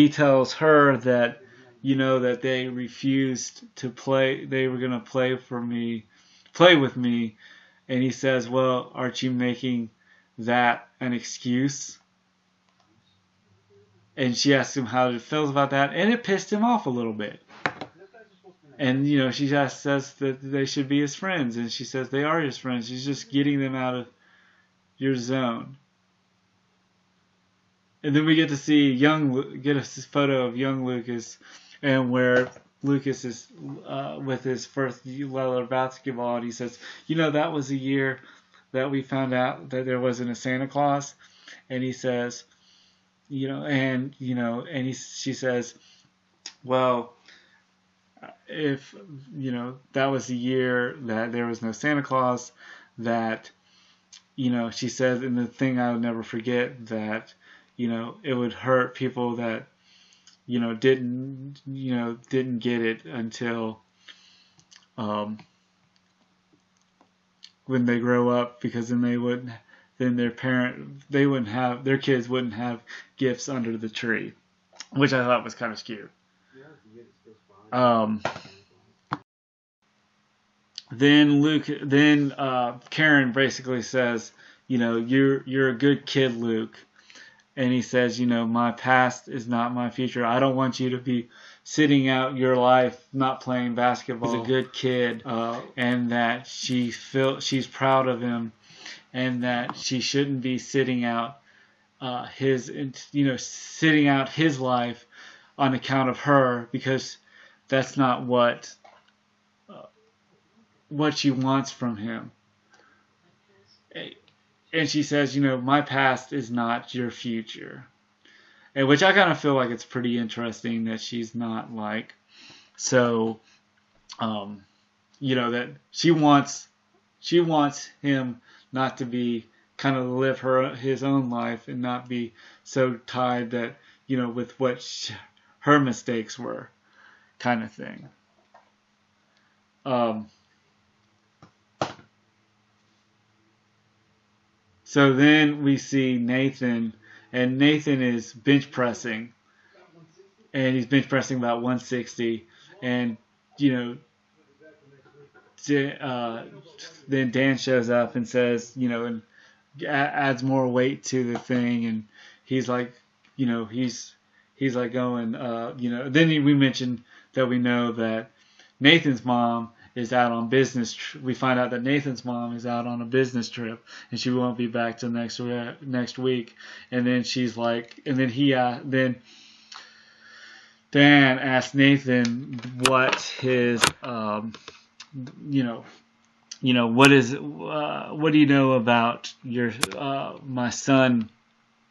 tells her that, that they refused to play. They were going to play with me. And he says, "Well, aren't you making that an excuse?" And she asks him how he feels about that, and it pissed him off a little bit. And, she just says that they should be his friends, and she says they are his friends. She's just getting them out of your zone. And then we get to see get a photo of young Lucas, and where Lucas is with his first level of basketball, and he says, that was the year that we found out that there wasn't a Santa Claus, and he says, she says, well, if that was the year that there was no Santa Claus, that she said, and the thing I would never forget, that it would hurt people that didn't get it until when they grow up, because then their kids wouldn't have gifts under the tree, which I thought was kind of cute. Then Karen basically says, you're a good kid, Luke. And he says, my past is not my future. I don't want you to be sitting out your life not playing basketball. He's a good kid, and that she's proud of him, and that she shouldn't be sitting out his life on account of her, because that's not what she wants from him. And she says, my past is not your future. And which I kind of feel like it's pretty interesting that she's not like, so, that she wants him not to be, kind of live his own life and not be so tied that, with what her mistakes were, kind of thing. So then we see Nathan, and Nathan is bench pressing, and he's bench pressing about 160, and then Dan shows up and says, and adds more weight to the thing, and he's like, he's like going, then we mentioned that we know that Nathan's mom is out on business. We find out that Nathan's mom is out on a business trip, and she won't be back till next week. And then she's like, and then then Dan asked Nathan what his, what do you know about your my son,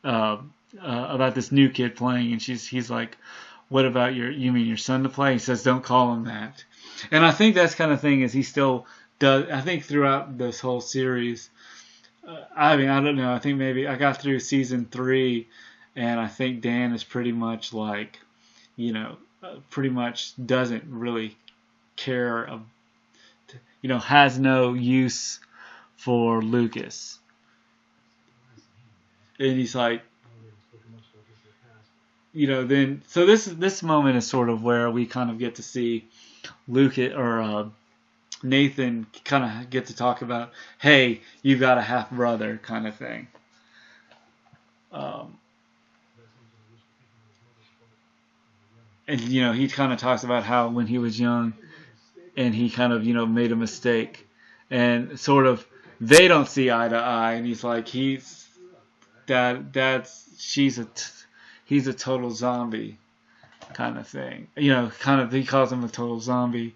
about this new kid playing? And he's like, what about you mean your son to play? He says, don't call him that. And I think that's kind of thing is he still does. I think throughout this whole series, I don't know. I think maybe I got through season 3, and I think Dan is pretty much like, pretty much doesn't really care, has no use for Lucas. And he's like, then, so this moment is sort of where we kind of get to see Lucas or Nathan kind of get to talk about, hey, you got a half brother kind of thing. And he kind of talks about how when he was young, and he kind of made a mistake, and sort of they don't see eye to eye, and he's like, he's a total zombie kind of thing. He calls him a total zombie.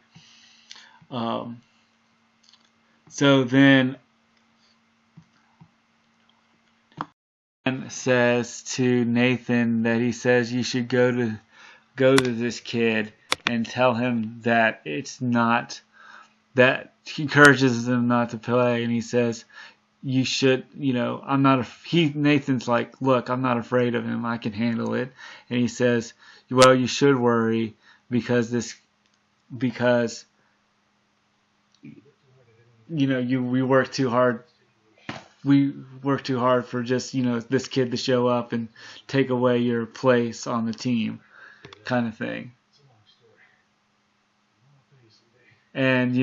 So then Dan says to Nathan that he says you should go to this kid and tell him that it's not, that he encourages him not to play, and he says, you should, I'm not, Nathan's like, look, I'm not afraid of him. I can handle it. And he says, well, you should worry because we work too hard. We work too hard for just, this kid to show up and take away your place on the team kind of thing. And,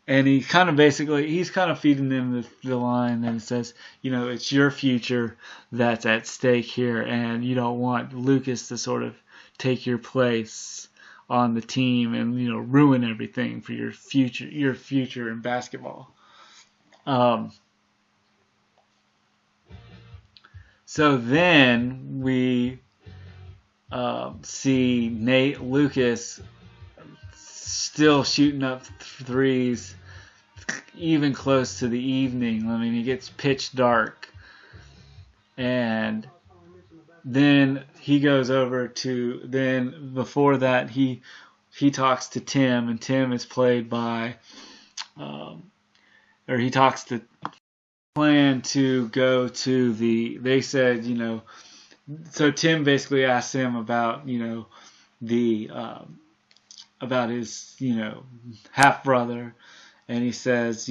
and he kind of basically, he's kind of feeding them the line and says, it's your future that's at stake here, and you don't want Lucas to sort of take your place on the team and ruin everything for your future in basketball. So then we see Lucas still shooting up threes, even close to the evening. I mean, it gets pitch dark, and then he goes over to. Then before that, he talks to Tim, and Tim is played by, or he talks to. Plan to go to the. They said, so Tim basically asked him about, the about his, half brother, and he says,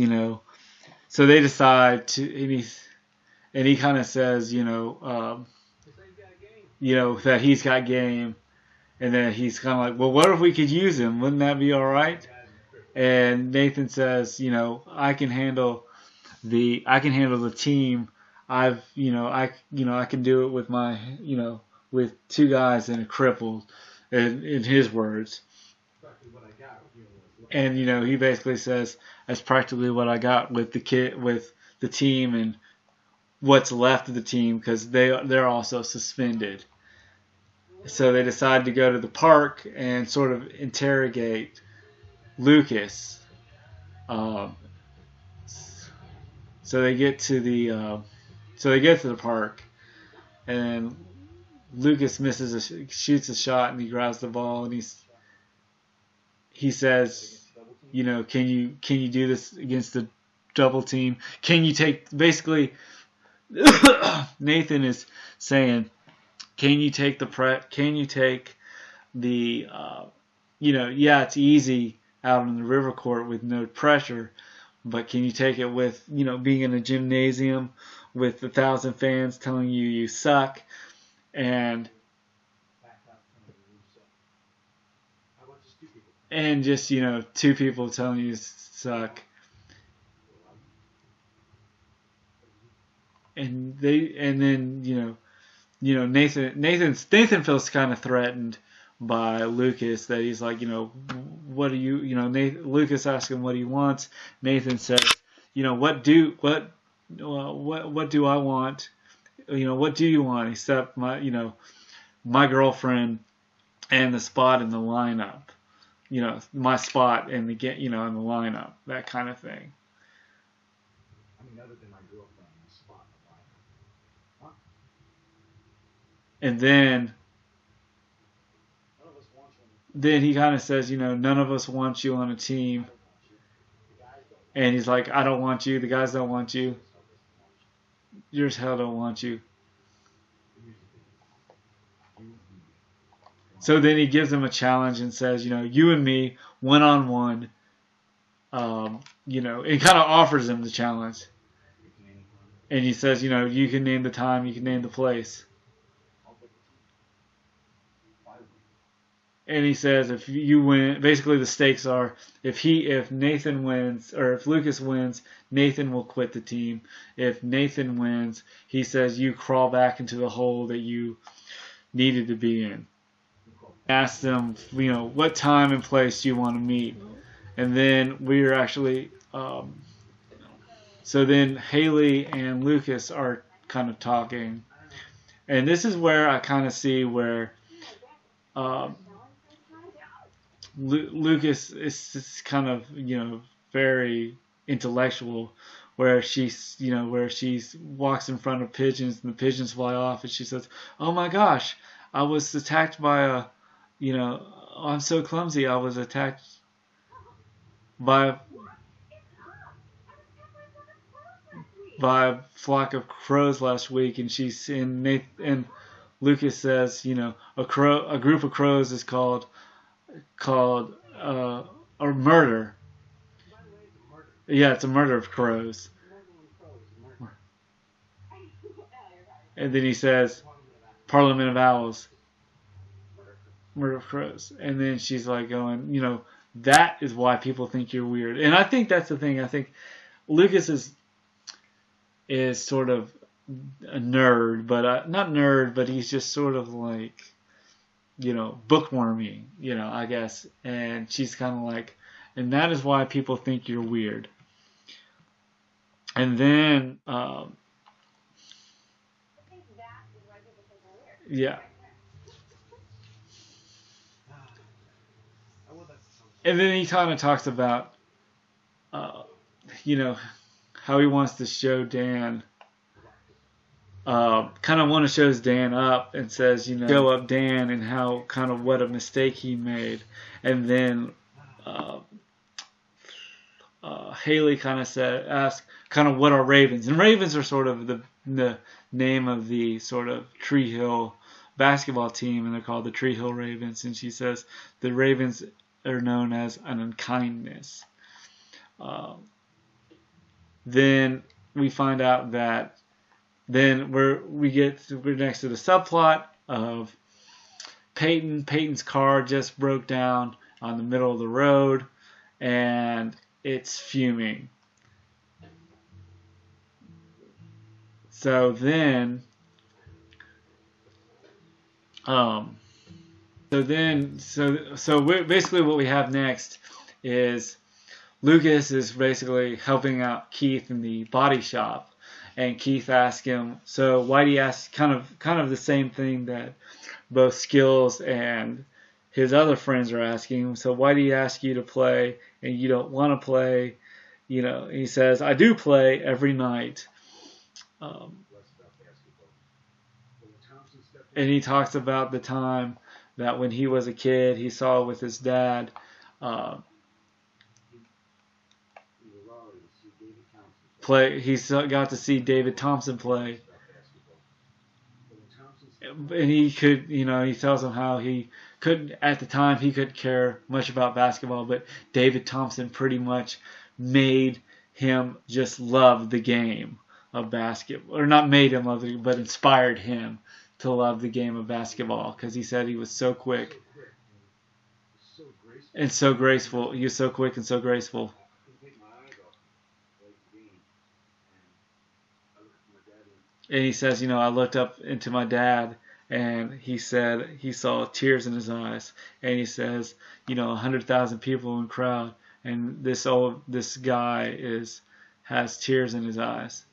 so they decide to, and he kind of says, that he's got game, and then he's kind of like, well, what if we could use him? Wouldn't that be all right? And Nathan says, I can handle the team. I can do it with my, with two guys and a cripple, in his words. And he basically says that's practically what I got with the team and what's left of the team, because they're also suspended. So they decide to go to the park and sort of interrogate Lucas. So they get to the park, and Lucas shoots a shot, and he grabs the ball, and he says, can you do this against the double team? Can you take, basically Nathan is saying, can you take the it's easy out in the river court with no pressure, but can you take it with, being in a gymnasium with 1,000 fans telling you suck, and just, two people telling you suck. And then Nathan feels kind of threatened by Lucas, that he's like, what do you, Lucas asks him what he wants. Nathan says, what do I want? What do you want except my girlfriend and the spot in the lineup? My spot in the in the lineup, that kind of thing. Other than my girlfriend, the spot in the lineup. And then he kind of says, none of us want you on a team. And he's like, I don't want you. The guys don't want you. Yours hell don't want you. So then he gives him a challenge and says, you and me, 1-on-1. And kind of offers him the challenge. And he says, you can name the time, you can name the place. And he says, if you win, basically the stakes are, if Nathan wins, or if Lucas wins, Nathan will quit the team. If Nathan wins, he says you crawl back into the hole that you needed to be in. Ask them, what time and place do you want to meet? And then we're actually, so then Haley and Lucas are kind of talking. And this is where I kind of see where Lucas is kind of, very intellectual, where she walks in front of pigeons and the pigeons fly off, and she says, oh my gosh, I was attacked by I'm so clumsy, I was attacked by a flock of crows last week. And and Lucas says, a group of crows is called a murder. Yeah, it's a murder of crows. And then he says, Parliament of Owls, murder of crows. And then she's like going, that is why people think you're weird. And I think that's the thing. I think Lucas is sort of a nerd, but not nerd, but he's just sort of like, bookwormy, I guess. And she's kind of like, and that is why people think you're weird. And then Yeah. And then he kind of talks about, uh, you know, how he wants to show Dan, kind of want to shows Dan up and says, show up Dan and how kind of what a mistake he made. And then uh, Haley kind of asked, kind of what are ravens? And ravens are sort of the name of the sort of Tree Hill basketball team, and they're called the Tree Hill Ravens. And she says the Ravens are known as an unkindness. Then we find out that we're next to the subplot of Peyton. Peyton's car just broke down on the middle of the road, and it's fuming. So then, basically what we have next is Lucas is basically helping out Keith in the body shop, and Keith asks him, so why do you ask kind of the same thing that both Skills and his other friends are asking him, so why do you ask you to play and you don't want to play? He says, I do play every night. And he talks about the time that when he was a kid, he saw with his dad. He got to see David Thompson play, and he could, he tells him how he couldn't at the time he couldn't care much about basketball, but David Thompson pretty much made him just love the game of basketball, or not made him love it, but inspired him to love the game of basketball, because he said he was so quick and so graceful. He was so quick and so graceful. And he says, I looked up into my dad, and he said he saw tears in his eyes. And he says, 100,000 people in the crowd, and this guy has tears in his eyes.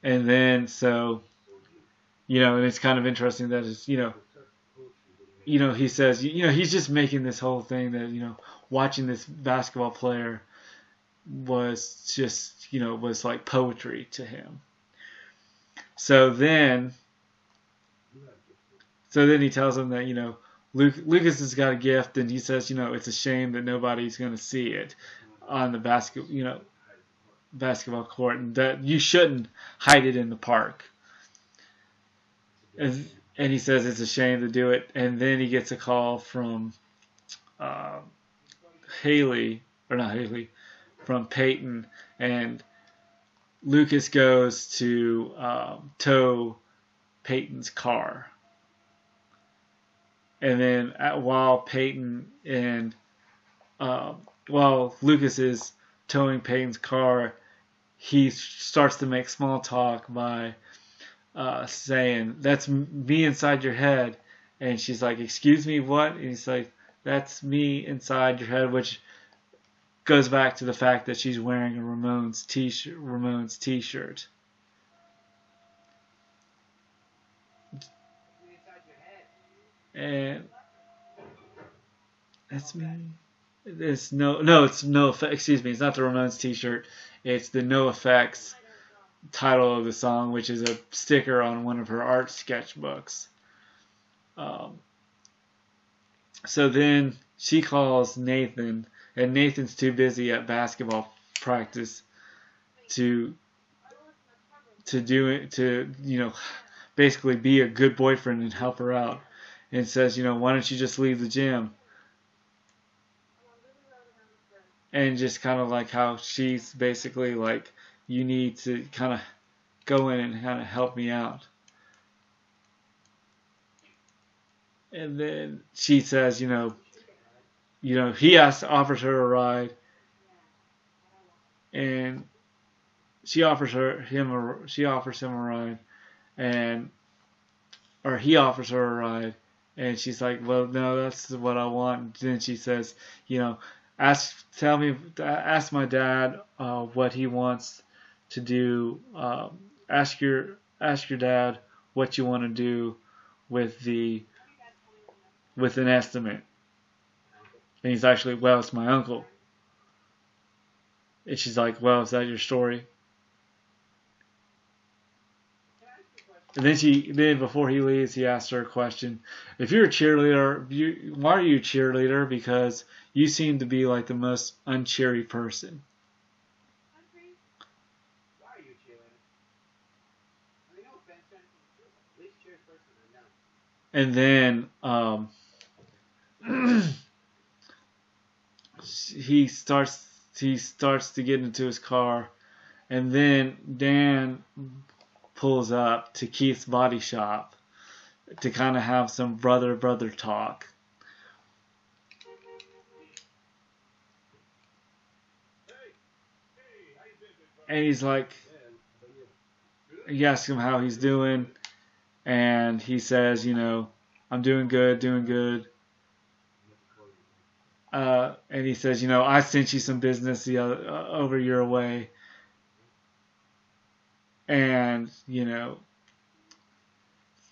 And then and it's kind of interesting that it's, he says, he's just making this whole thing that, watching this basketball player was just, was like poetry to him. So then he tells him that, Lucas has got a gift, and he says, it's a shame that nobody's going to see it on the basketball court, and that you shouldn't hide it in the park. And he says it's a shame to do it. And then he gets a call from from Peyton, and Lucas goes to tow Peyton's car. And then while Lucas is towing Peyton's car, he starts to make small talk by saying, that's me inside your head. And she's like, excuse me, what? And he's like, that's me inside your head, which goes back to the fact that she's wearing a Ramones t-shirt. And that's me. It's no effect. Excuse me. It's not the Ramones t-shirt. It's the No Effects title of the song, which is a sticker on one of her art sketchbooks. So then she calls Nathan, and Nathan's too busy at basketball practice to basically be a good boyfriend and help her out, and says, why don't you just leave the gym? And just kind of like how she's basically like, you need to kind of go in and kind of help me out. And then she says, he offers her a ride, and she offers him a ride, or he offers her a ride, and she's like, well, no, that's what I want. And then she says, ask my dad what he wants to do. Ask your dad what you want to do with an estimate. And he's actually, well, it's my uncle. And she's like, well, is that your story? And then before he leaves, he asks her a question. If you're a cheerleader, why are you a cheerleader? Because you seem to be like the most uncheery person. Why are you a cheerleader? I mean, no offense, least cheered person I know. And then he starts to get into his car, and then Dan pulls up to Keith's body shop to kind of have some brother talk. And he's like, he asks him how he's doing, and he says, I'm doing good. And he says, I sent you some business over your way. And,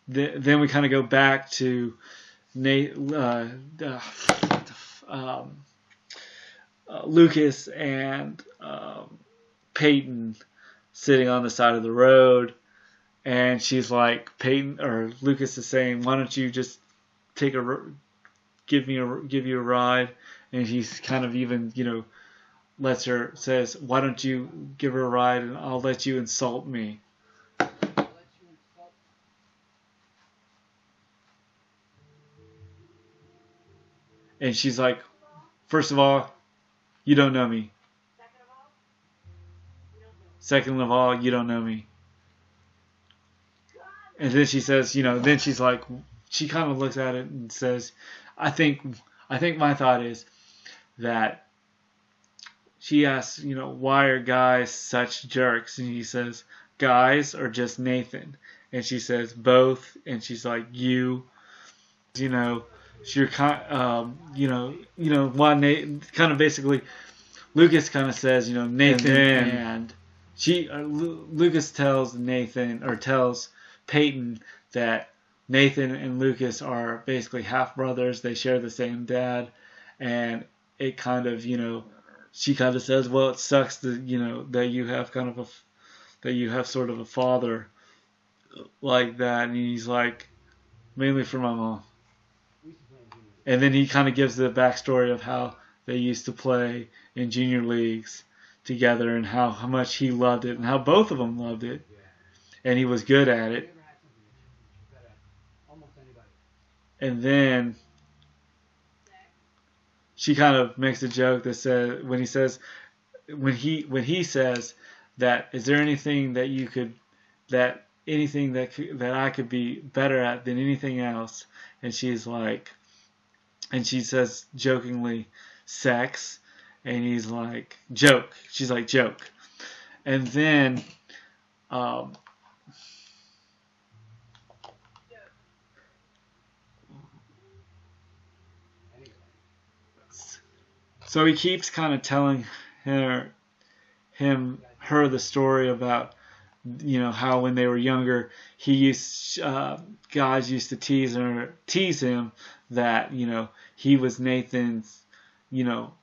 then we kind of go back to Lucas and Peyton sitting on the side of the road. And she's like, Lucas is saying, why don't you just give you a ride? And he's kind of even, says, why don't you give her a ride and I'll let you insult me. And she's like, first of all, you don't know me. Second of all, you don't know me. And then she says, then she's like, she kind of looks at it and says, I think my thought is that she asks, why are guys such jerks? And he says, guys or just Nathan? And she says, both. And she's like, you're why Nathan, kind of basically, Lucas kind of says, Nathan, and Lucas tells Peyton that Nathan and Lucas are basically half brothers. They share the same dad, and it kind of, she kind of says, well, it sucks that that you have sort of a father like that. And he's like, mainly for my mom. And then he kind of gives the backstory of how they used to play in junior leagues together and how much he loved it and how both of them loved it. And he was good at it. And then she kind of makes a joke that says, when he says that, is there anything that I could be better at than anything else? And she says jokingly, sex. And he's like, joke. She's like, joke. And then so he keeps kind of telling her the story about how when they were younger guys used to tease him that he was Nathan's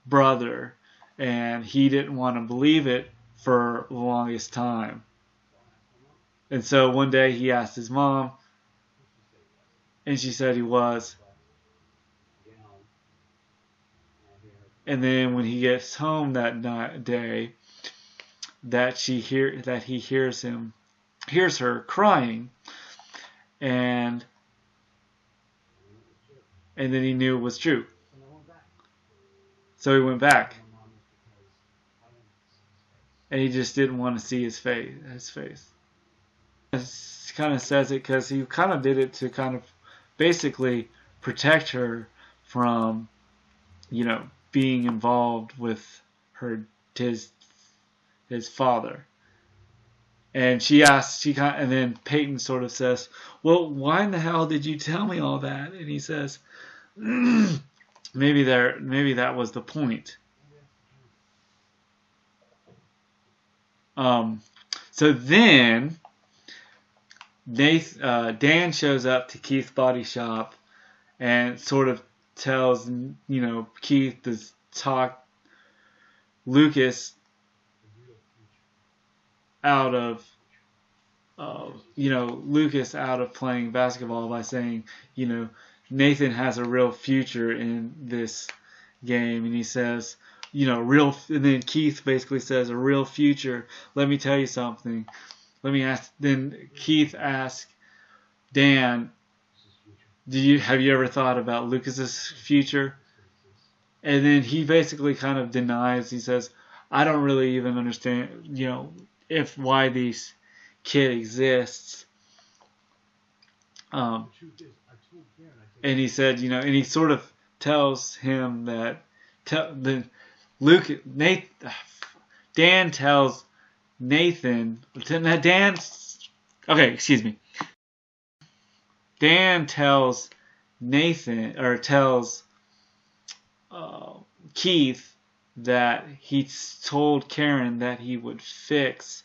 brother, and he didn't want to believe it for the longest time. And so one day he asked his mom, and she said he was. And then when he gets home that day, that he hears her crying, and then he knew it was true. So he went back, and he just didn't want to see his face. He kind of says it because he kind of did it to kind of basically protect her from, being involved with his father. And and then Peyton sort of says, well, why in the hell did you tell me all that? And he says, maybe that was the point. So then Dan shows up to Keith's body shop and sort of tells Keith to talk Lucas out of Lucas out of playing basketball by saying, Nathan has a real future in this game, and he says, and then Keith basically says, a real future. Let me tell you something. Then Keith asks Dan, have you ever thought about Lucas's future? And then he basically kind of denies. He says, I don't really even understand, why this kid exists. And he said, and he sort of tells him that Dan tells Nathan, Dan tells Nathan, or tells Keith that he told Karen that he would fix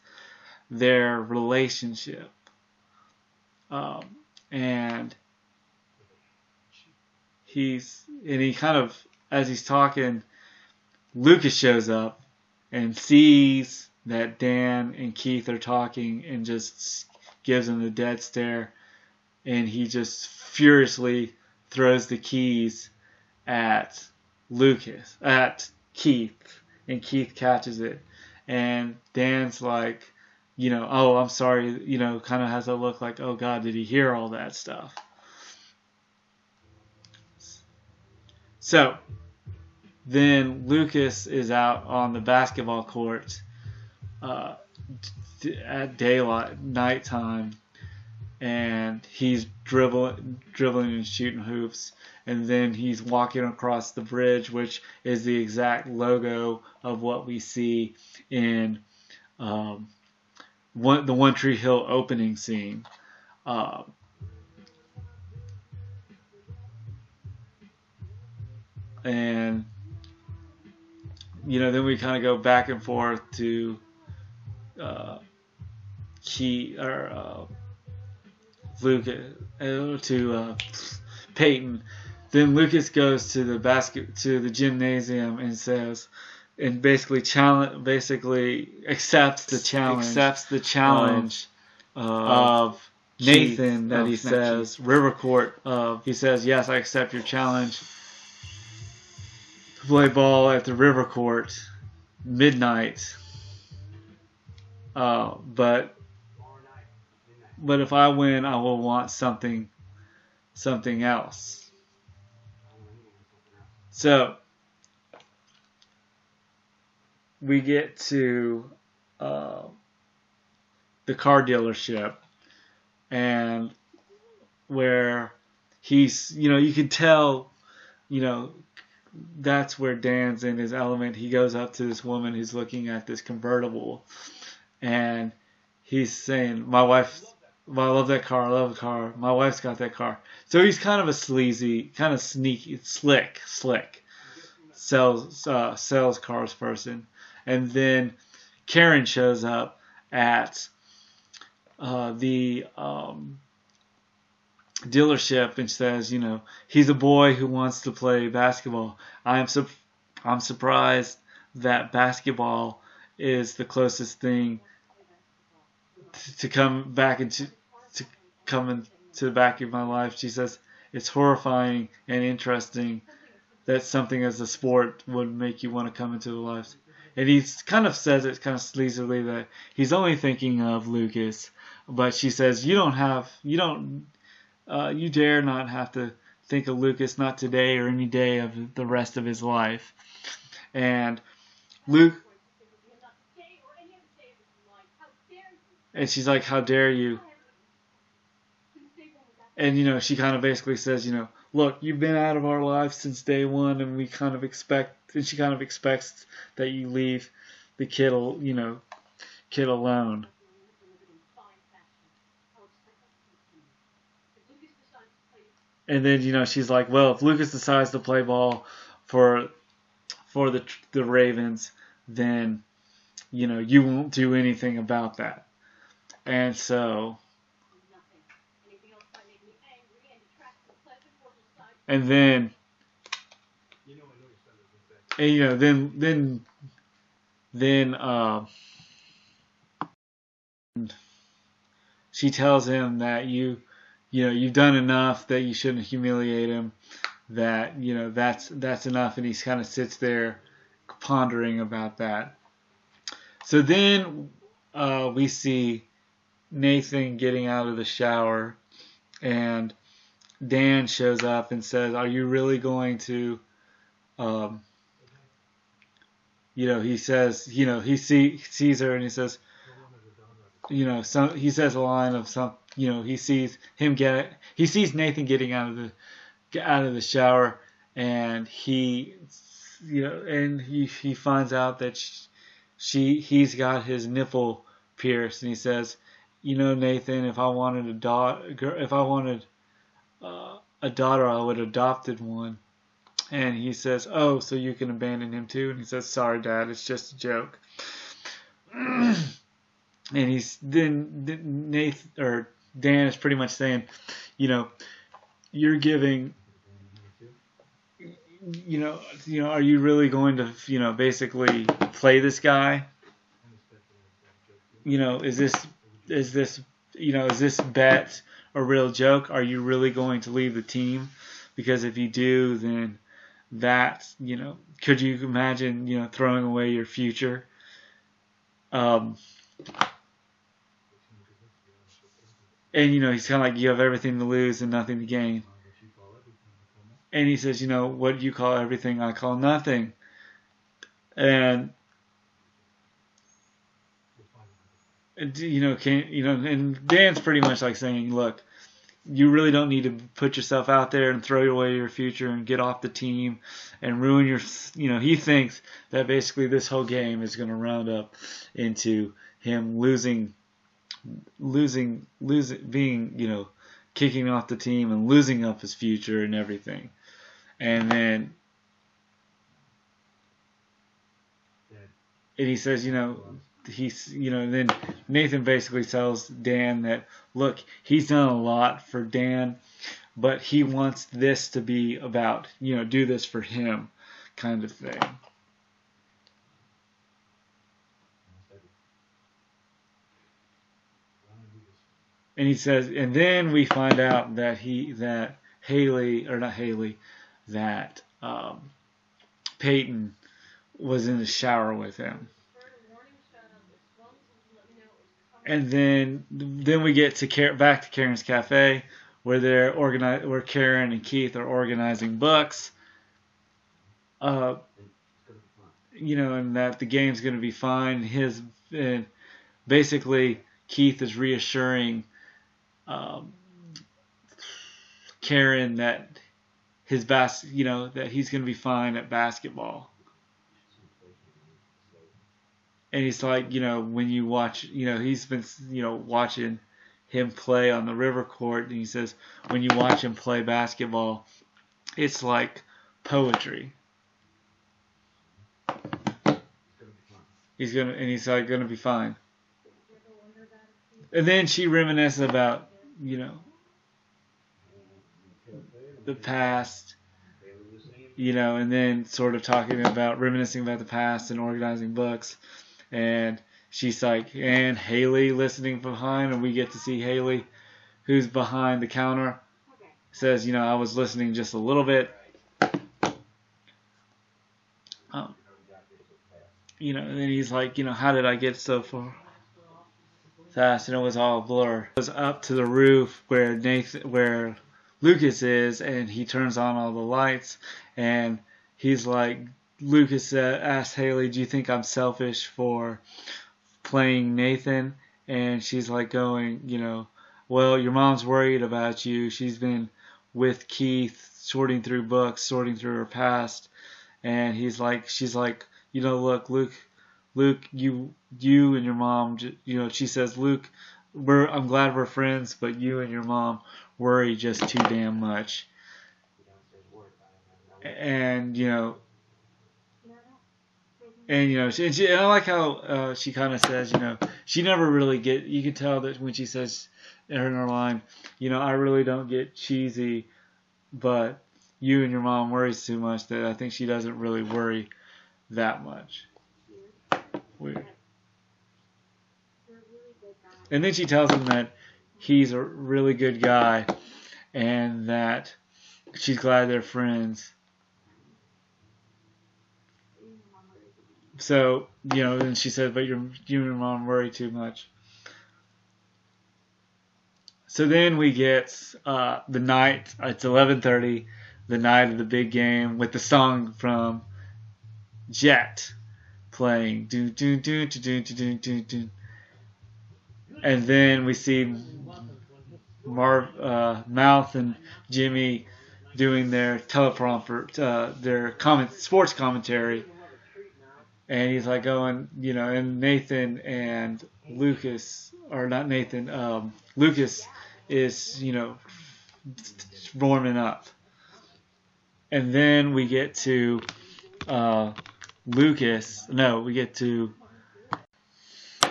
their relationship. And he kind of, as he's talking, Lucas shows up and sees that Dan and Keith are talking and just gives him the dead stare, and he just furiously throws the keys at Keith, and Keith catches it, and Dan's like, oh, I'm sorry, kind of has a look like, oh God, did he hear all that stuff? So then Lucas is out on the basketball court at nighttime, and he's dribbling and shooting hoops, and then he's walking across the bridge, which is the exact logo of what we see in the One Tree Hill opening scene. And then we kind of go back and forth to Peyton. Then Lucas goes to the gymnasium and says, and basically accepts the challenge of Nathan, that he says River Court. He says, yes, I accept your challenge to play ball at the River Court midnight. But if I win, I will want something else. So we get to the car dealership, and where he's, you can tell, that's where Dan's in his element. He goes up to this woman who's looking at this convertible, and he's saying, I love that car, I love the car, my wife's got that car. So he's kind of a sleazy, kind of sneaky, slick, sells cars person. And then Karen shows up at the dealership and says, he's a boy who wants to play basketball. I'm surprised that basketball is the closest thing to come into the back of my life. She says it's horrifying and interesting that something as a sport would make you want to come into the life. And he kind of says it kind of sleazily that he's only thinking of Lucas, but she says you dare not have to think of Lucas, not today or any day of the rest of his life. And and she's like, how dare you? And she kind of basically says, look, you've been out of our lives since day one, and she kind of expects that you leave the kid alone. And then she's like, well, if Lucas decides to play ball for the Ravens, then you won't do anything about that. And so, and then, and, then she tells him that you've done enough, that you shouldn't humiliate him, that that's enough, and he kind of sits there pondering about that. So then we see Nathan getting out of the shower, and Dan shows up and says, "Are you really going to?" He says, he sees her and he says, he says a line of some, he sees Nathan getting out of the shower, and he finds out that he's got his nipple pierced, and he says, Nathan, if I wanted a daughter, I would have adopted one. And he says, "Oh, so you can abandon him too?" And he says, "Sorry, Dad, it's just a joke." And then Nathan or Dan is pretty much saying, you're giving, are you really going to, basically play this guy? Is this bet a real joke? Are you really going to leave the team? Because if you do, then could you imagine, throwing away your future? And he's kind of like, you have everything to lose and nothing to gain. And he says, what do you call everything? I call nothing. And and Dan's pretty much like saying, look, you really don't need to put yourself out there and throw away your future and get off the team and ruin your, he thinks that basically this whole game is going to round up into him losing, being, kicking off the team and losing up his future and everything. And then, and he says, then Nathan basically tells Dan that, look, he's done a lot for Dan, but he wants this to be about, do this for him kind of thing. And he says, and then we find out that Peyton was in the shower with him. And then we get to back to Karen's Cafe, where where Karen and Keith are organizing books. And that the game's going to be fine. And basically Keith is reassuring Karen that that he's going to be fine at basketball. And he's like, when you watch, he's been, watching him play on the river court, and he says, when you watch him play basketball, it's like poetry. He's like gonna be fine. And then she reminisces about, the past, and then sort of reminiscing about the past and organizing books. And she's like, and Haley listening behind, and we get to see Haley, who's behind the counter, says, I was listening just a little bit. And then he's like, how did I get so far fast? And it was all a blur. It was up to the roof where Lucas is, and he turns on all the lights, and he's like, Lucas asked Haley, do you think I'm selfish for playing Nathan? And she's like going, well, your mom's worried about you. She's been with Keith sorting through books, sorting through her past. And she's like, look, Luke, you and your mom, she says, Luke, I'm glad we're friends, but you and your mom worry just too damn much. And, And and I like how she kind of says, she never really get. You can tell that when she says in her line, I really don't get cheesy, but you and your mom worries too much that I think she doesn't really worry that much. Weird. And then she tells him that he's a really good guy and that she's glad they're friends. So, and she said, but you and your mom worry too much. So then we get the night. It's 11:30, the night of the big game, with the song from Jet playing. Do, do, do, do, do, do, do, do. And then we see Mouth and Jimmy doing their teleprompter, their sports commentary. And he's like going, and Nathan and Lucas, or not Nathan, Lucas is, warming up. And then we get to Lucas. No, we get to.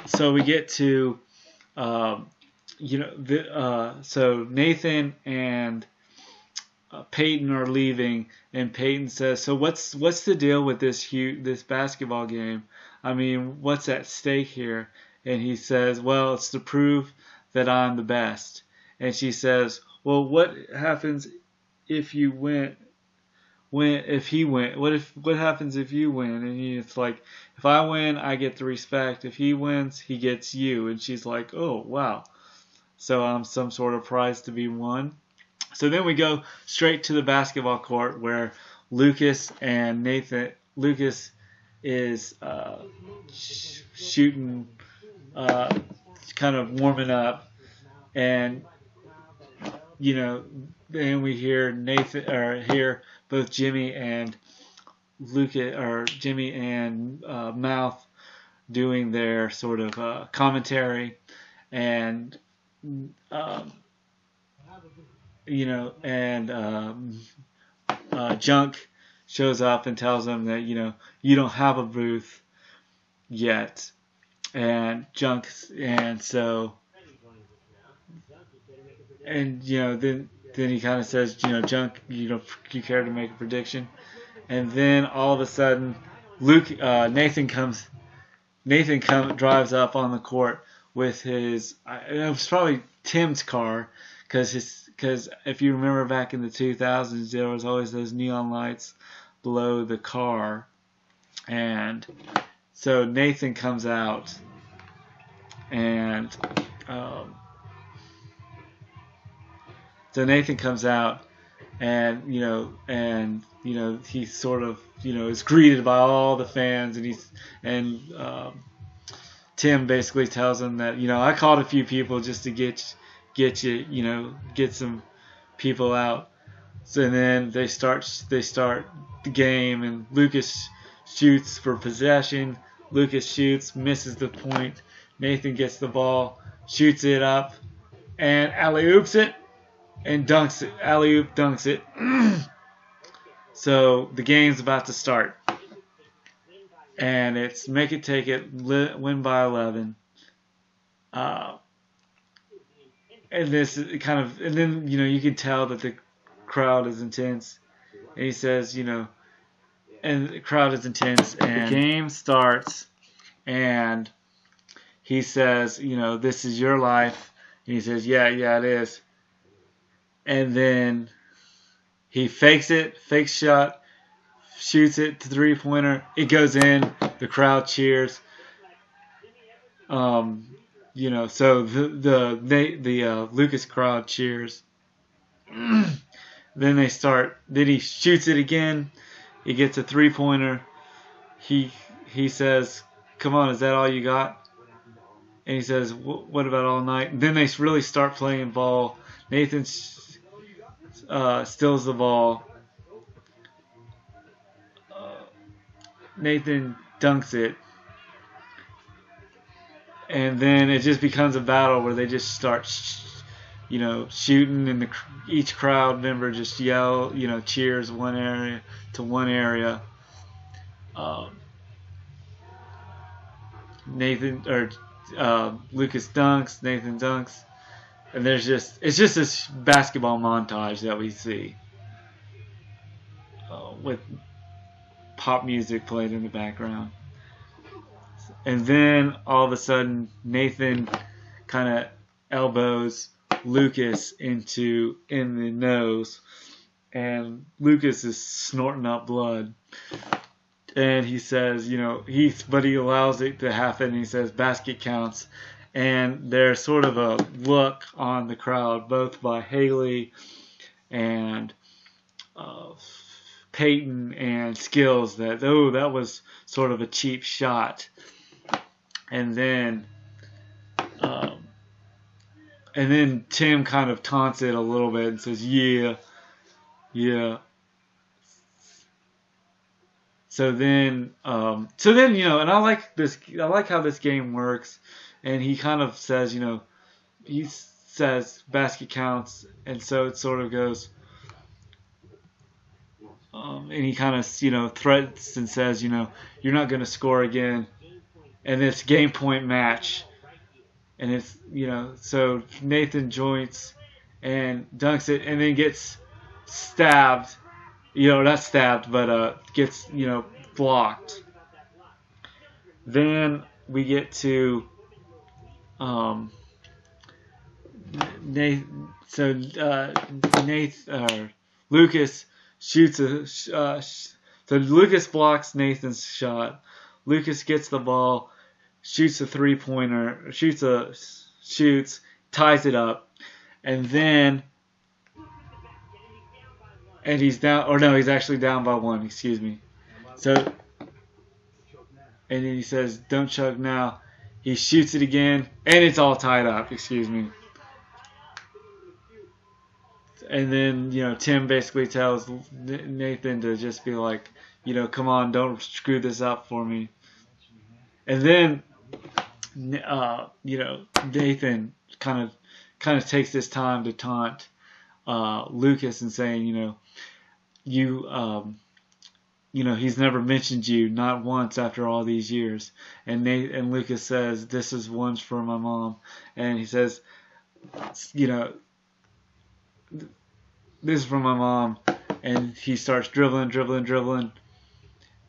So we get to, so Nathan and Peyton are leaving, and Peyton says, "So what's the deal with this basketball game? I mean, what's at stake here?" And he says, "Well, it's to prove that I'm the best." And she says, "Well, what happens if you win? If he win? What happens if you win?" And it's like, "If I win, I get the respect. If he wins, he gets you." And she's like, "Oh, wow. So I'm some sort of prize to be won." So then we go straight to the basketball court where Lucas is shooting, kind of warming up, and then we hear hear both Jimmy and Mouth doing their sort of commentary, and Junk shows up and tells them that you don't have a booth yet, and then he kind of says, Junk, you care to make a prediction? And then all of a sudden, Nathan drives up on the court with his, it was probably Tim's car, because if you remember back in the 2000s, there was always those neon lights below the car. And so Nathan comes out, and he sort of is greeted by all the fans, and Tim basically tells him that I called a few people just to get you, get some people out. So then they start the game, and Lucas shoots for possession. Lucas shoots, misses the point. Nathan gets the ball, shoots it up, and alley-oops it, and dunks it. Alley-oop dunks it. So the game's about to start, and it's make it, take it, win by 11. And this kind of, and then you can tell that the crowd is intense. And he says, and the crowd is intense, and the game starts, and he says, this is your life. And he says, yeah, it is. And then he fakes shot, shoots it to 3-pointer. It goes in. The crowd cheers. So the Lucas crowd cheers. Then he shoots it again. He gets a 3-pointer. He says, "Come on, is that all you got?" And he says, "What about all night?" And then they really start playing ball. Nathan steals the ball. Nathan dunks it. And then it just becomes a battle where they just start, shooting, and each crowd member just cheers one area to one area. Lucas dunks, Nathan dunks, and it's just this basketball montage that we see with pop music played in the background. And then all of a sudden, Nathan kind of elbows Lucas in the nose, and Lucas is snorting up blood. And he says, but he allows it to happen. And he says, basket counts. And there's sort of a look on the crowd, both by Haley and Peyton and Skills, that that was sort of a cheap shot. And then Tim kind of taunts it a little bit and says, yeah. So then, and I like this. I like how this game works. And he kind of says, he says basket counts, and so it sort of goes. And he kind of, threats and says, you're not going to score again. And it's game point match. And it's, so Nathan joins and dunks it and then gets stabbed. Not stabbed, but gets, blocked. Then we get to Lucas shoots so Lucas blocks Nathan's shot. Lucas gets the ball, shoots a 3-pointer, shoots, ties it up, and then he's down, or no, he's actually down by 1, excuse me. So, and then he says, don't choke now. He shoots it again, and it's all tied up, excuse me. And then, Tim basically tells Nathan to just be like, come on, don't screw this up for me. And then, Nathan kind of takes this time to taunt Lucas and saying, he's never mentioned you, not once after all these years. And Lucas says, this is one's for my mom. And he says, this is from my mom. And he starts dribbling.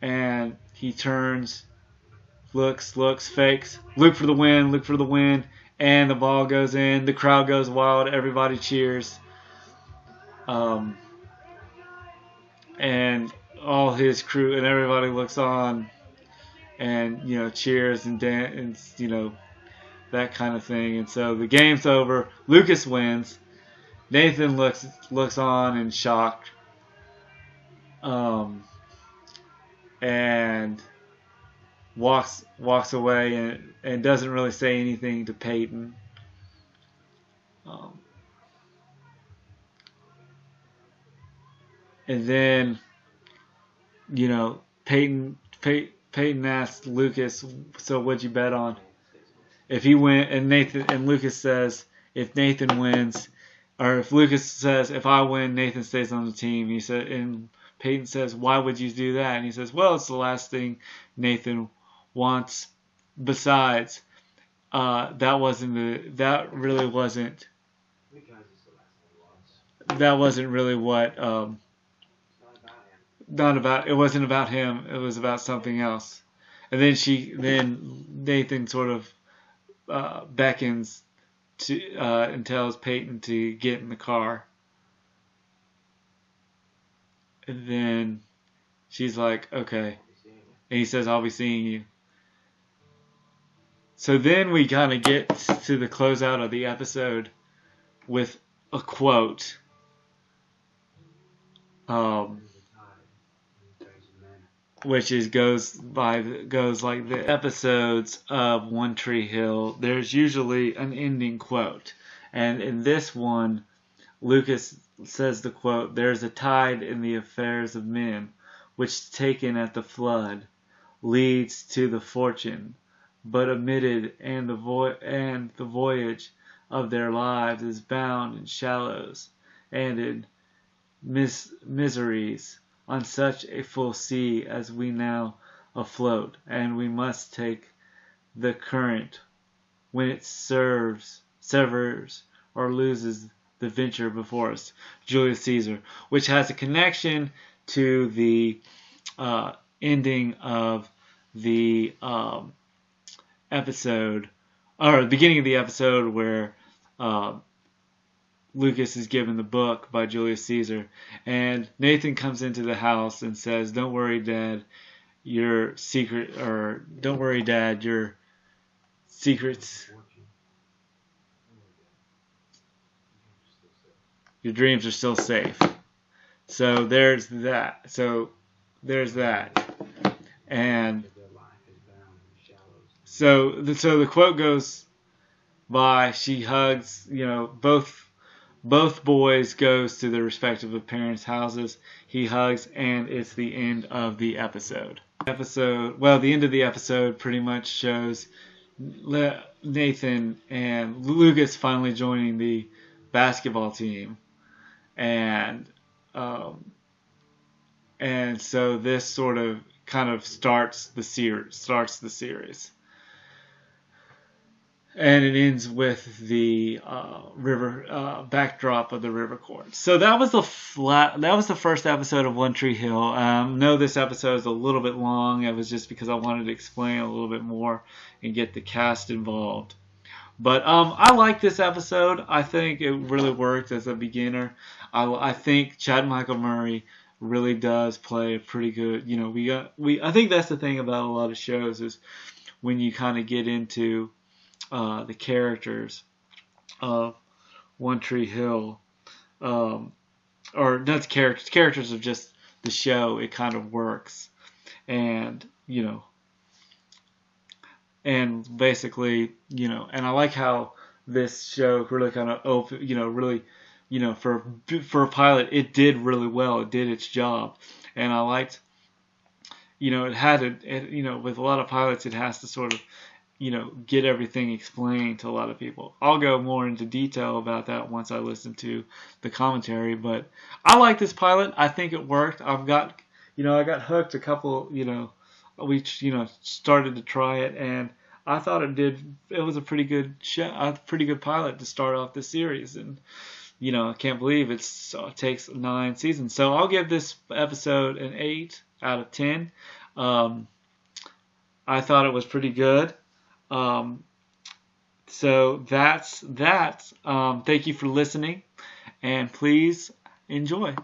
And he turns, looks, fakes, look for the win. And the ball goes in. The crowd goes wild. Everybody cheers. And all his crew and everybody looks on and, cheers and dance, and, that kind of thing. And so the game's over. Lucas wins. Nathan looks on in shock. And walks away and doesn't really say anything to Peyton. And then, Peyton asked Lucas, so what'd you bet on? If he win, and Lucas says, if Nathan wins, or if Lucas says, if I win, Nathan stays on the team. He said, and Peyton says, why would you do that? And he says, well, it's the last thing Nathan wants. Besides, that really wasn't really what, it wasn't about him. It was about something else. And then Nathan sort of beckons to and tells Peyton to get in the car. And then she's like, okay. And he says, I'll be seeing you. So then we kind of get to the closeout of the episode with a quote. Which goes like the episodes of One Tree Hill. There's usually an ending quote. And in this one, Lucas says the quote, "There's a tide in the affairs of men, which taken at the flood, leads to the fortune, but omitted, and the voyage of their lives is bound in shallows, and in miseries, on such a full sea as we now afloat, and we must take the current when it severs, or loses the venture before us, Julius Caesar, which has a connection to the ending of the episode, or the beginning of the episode where Lucas is given the book by Julius Caesar, and Nathan comes into the house and says, "Don't worry, Dad, your secret, or don't worry, Dad, your secrets, your dreams are still safe." So there's that. And so the quote goes by, she hugs, both boys goes to their respective parents' houses. He hugs, and it's the end of the episode. The end of the episode pretty much shows Nathan and Lucas finally joining the basketball team, and so this sort of kind of starts the series. And it ends with the river backdrop of the river course. So that was the first episode of One Tree Hill. No, this episode is a little bit long. It was just because I wanted to explain a little bit more and get the cast involved. But I like this episode. I think it really worked as a beginner. I think Chad Michael Murray really does play a pretty good. I think that's the thing about a lot of shows is when you kind of get into the characters of One Tree Hill, or not the characters of just the show, it kind of works, and and basically, and I like how this show really kind of open, for a pilot, it did really well. It did its job, and I liked, it had with a lot of pilots, it has to sort of get everything explained to a lot of people. I'll go more into detail about that once I listen to the commentary, but I like this pilot. I think it worked. I got hooked a couple, we, started to try it, and I thought it was a pretty good show, a pretty good pilot to start off this series, and, I can't believe it takes 9 seasons. So I'll give this episode an 8 out of 10. I thought it was pretty good. So that's that. Thank you for listening, and please enjoy.